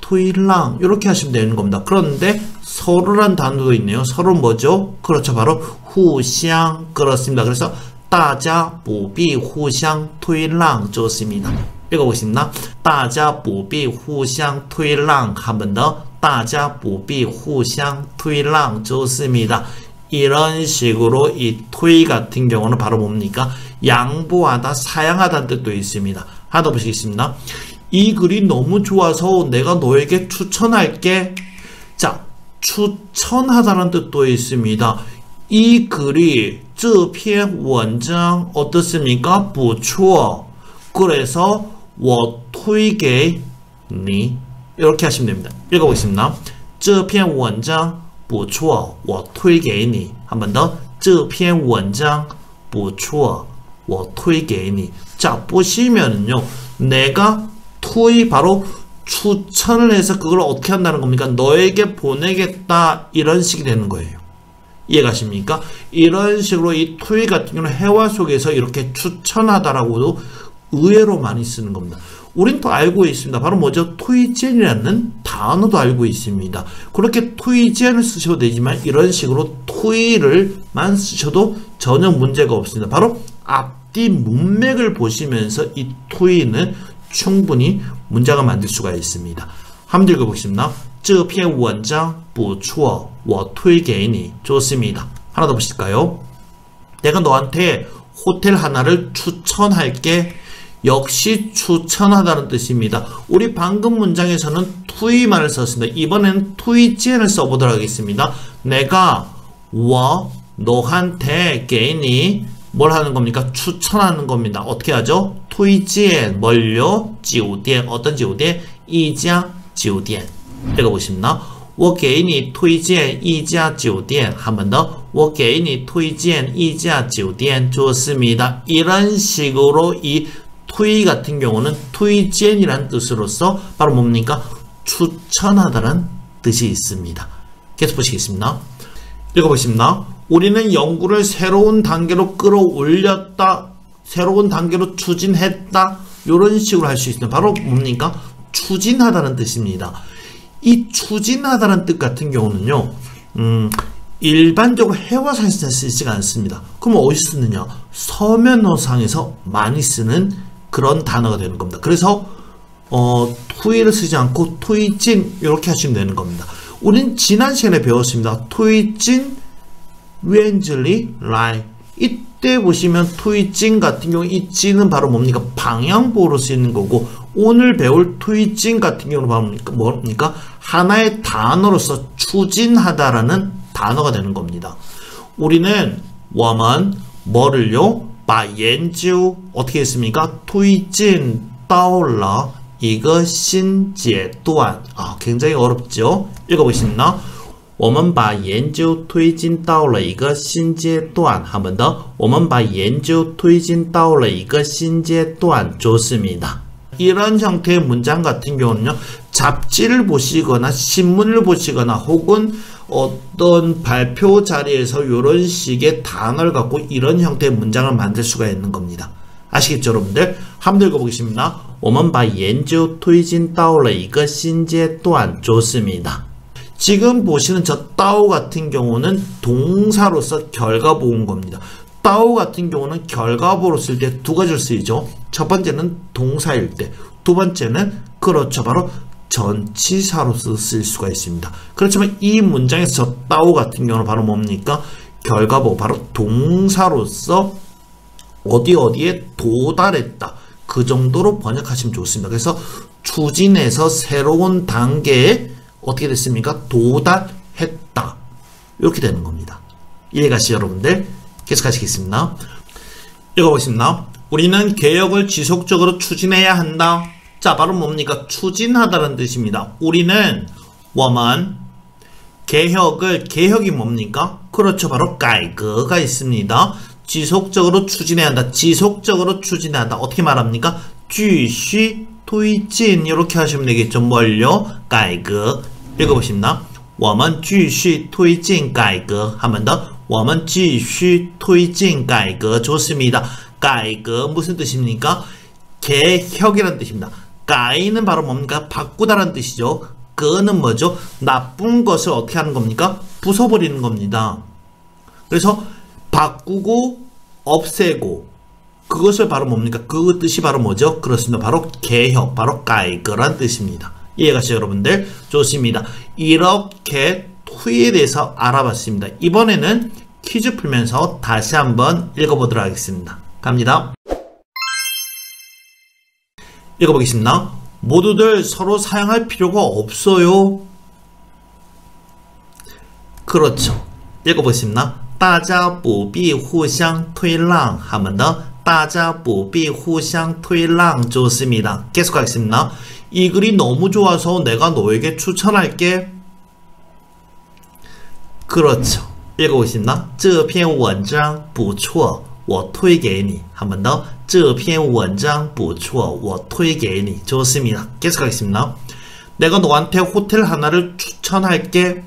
투이랑 이렇게 하시면 되는 겁니다. 그런데 서로란 단어도 있네요. 서로 뭐죠? 그렇죠. 바로 후샹. 그렇습니다. 그래서 大家不必互相推让 좋습니다. 읽어보겠습니다. 大家不必互相推让 한 번 더. 大家不必互相推让 좋습니다. 이런 식으로 이 투이 같은 경우는 바로 뭡니까? 양보하다, 사양하다는 뜻도 있습니다. 하나 더 보시겠습니다. 이 글이 너무 좋아서 내가 너에게 추천할게. 자, 추천하다는 뜻도 있습니다. 이 글이 这篇文章 어떻습니까? 不错. 그래서 我推给你 이렇게 하시면 됩니다. 읽어보겠습니다. 这篇文章不错我推给你 한 번 더. 这篇文章不错我推给你 자, 보시면은요. 내가 투이 바로 추천을 해서 그걸 어떻게 한다는 겁니까? 너에게 보내겠다 이런 식이 되는 거예요. 이해가십니까? 이런 식으로 이 토익 같은 경우는 회화 속에서 이렇게 추천하다라고도 의외로 많이 쓰는 겁니다. 우린 또 알고 있습니다. 바로 뭐죠? 토이젠이라는 단어도 알고 있습니다. 그렇게 토이젠을 쓰셔도 되지만 이런 식으로 토이를만 쓰셔도 전혀 문제가 없습니다. 바로 앞뒤 문맥을 보시면서 이 토이는 충분히 문장을 만들 수가 있습니다. 한번 읽어보겠습니다. 这篇文章不错我推给你 좋습니다. 하나 더 보실까요? 내가 너한테 호텔 하나를 추천할게. 역시 추천하다는 뜻입니다. 우리 방금 문장에서는 투이만을 썼습니다. 이번엔 투이젠을 써보도록 하겠습니다. 내가 너한테 给你 뭘 하는 겁니까? 추천하는 겁니다. 어떻게 하죠? 투이젠 뭘요? 酒店 어떤 酒店? 一家酒店 읽어보십니다. 我给你推荐一家酒店 한 번 더. 我给你推荐一家酒店 좋습니다. 이런 식으로 이 투이 같은 경우는 투이젠이라는 뜻으로서 바로 뭡니까? 추천하다는 뜻이 있습니다. 계속 보시겠습니다. 읽어보십니다. 우리는 연구를 새로운 단계로 끌어올렸다. 새로운 단계로 추진했다. 이런 식으로 할 수 있습니다. 바로 뭡니까? 추진하다는 뜻입니다. 이 추진하다는 뜻 같은 경우는요. 일반적으로 회화상에서 쓰지가 않습니다. 그럼 어디서 쓰느냐? 서면어상에서 많이 쓰는 그런 단어가 되는 겁니다. 그래서 투이를 쓰지 않고 투이진 이렇게 하시면 되는 겁니다. 우린 지난 시간에 배웠습니다. 투이진 웬즐리 라이 이때 보시면 투이진 같은 경우 이 진은 바로 뭡니까? 방향보호로 쓰이는 거고 오늘 배울 투이진 같은 경우는 바로 뭡니까? 하나의 단어로서 추진하다라는 단어가 되는 겁니다. 우리는 我们 뭐를요? 把研究 어떻게 했습니까? 推进到了一个新阶段 굉장히 어렵죠? 읽어보십니다. 我们把研究推进到了一个新阶段 한 번 더. 我们把研究推进到了一个新阶段 좋습니다. 이런 형태의 문장 같은 경우는요. 잡지를 보시거나 신문을 보시거나 혹은 어떤 발표 자리에서 이런 식의 단어를 갖고 이런 형태의 문장을 만들 수가 있는 겁니다. 아시겠죠, 여러분들? 한번 읽어보겠습니다. 我们把研究推进到了一个新阶段 좋습니다. 지금 보시는 저 따오 같은 경우는 동사로서 결과보호인 겁니다. 따오 같은 경우는 결과보호로 쓸 때 두 가지를 쓰이죠. 첫 번째는 동사일 때, 두 번째는 그렇죠, 바로 전치사로서 쓸 수가 있습니다. 그렇지만 이 문장에서 저 따오 같은 경우는 바로 뭡니까? 결과보호, 바로 동사로서 어디에 도달했다. 그 정도로 번역하시면 좋습니다. 그래서 추진해서 새로운 단계에 어떻게 됐습니까? 도달했다. 이렇게 되는 겁니다. 이해가시죠, 여러분들? 계속 하시겠습니다. 읽어보겠습니다. 우리는 개혁을 지속적으로 추진해야 한다. 자, 바로 뭡니까? 추진하다는 뜻입니다. 우리는 我们 개혁이 뭡니까? 그렇죠, 바로 改革가 있습니다. 지속적으로 추진해야 한다. 지속적으로 추진한다. 어떻게 말합니까? 继续推进 이렇게 하시면 되겠죠. 뭘요? 改革 읽어보십니다. 我们继续推进改革 한 번 더. 我们继续推进改革 좋습니다. 改革 무슨 뜻입니까? 개혁이라는 뜻입니다. 改는 바로 뭡니까? 바꾸다라는 뜻이죠. 끄는 뭐죠? 나쁜 것을 어떻게 하는 겁니까? 부숴버리는 겁니다. 그래서 바꾸고 없애고 그것을 바로 뭡니까? 그 뜻이 바로 뭐죠? 그렇습니다. 바로 개혁, 바로 改革란 뜻입니다. 이해가시죠, 여러분들? 좋습니다. 이렇게 투이에 대해서 알아봤습니다. 이번에는 퀴즈 풀면서 다시 한번 읽어보도록 하겠습니다. 갑니다. 읽어보겠습니다. 모두들 서로 사양할 필요가 없어요. 그렇죠. 읽어보겠습니다. 大家不必互相推让 한 번 더. 大家不必互相推让 좋습니다. 계속하겠습니다. 이 글이 너무 좋아서 내가 너에게 추천할게. 그렇죠. 읽어보겠습니다. 这篇文章不错我推给你 한 번 더. 这篇文章不错我推给你 좋습니다. 계속하겠습니다. 내가 너한테 호텔 하나를 추천할게.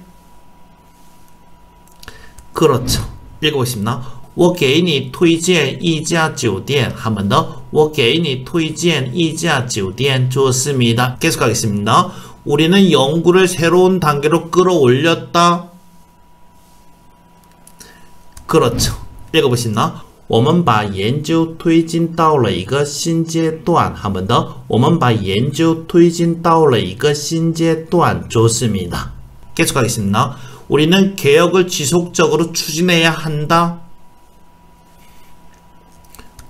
그렇죠. 읽어보십나? 我给你推荐一家酒店. 한 번 더. 我给你推荐一家酒店. 좋습니다. 계속하겠습니다. 우리는 연구를 새로운 단계로 끌어올렸다. 그렇죠. 읽어보시나? 我们把研究推进到了一个新阶段. 한 번 더. 我们把研究推进到了一个新阶段. 좋습니다. 계속하겠습니다. 우리는 개혁을 지속적으로 추진해야 한다.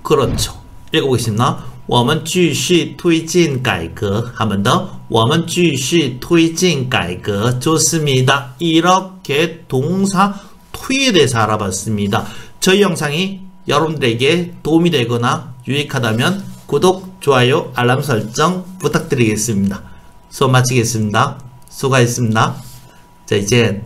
그렇죠. 읽어보겠습니다. 我们继续推进改革. 한 번 더. 我们继续推进改革. 좋습니다. 이렇게 동사 투에 대해서 알아봤습니다. 저희 영상이 여러분들에게 도움이 되거나 유익하다면 구독, 좋아요, 알람 설정 부탁드리겠습니다. 수업 마치겠습니다. 수고하셨습니다. 자, 이제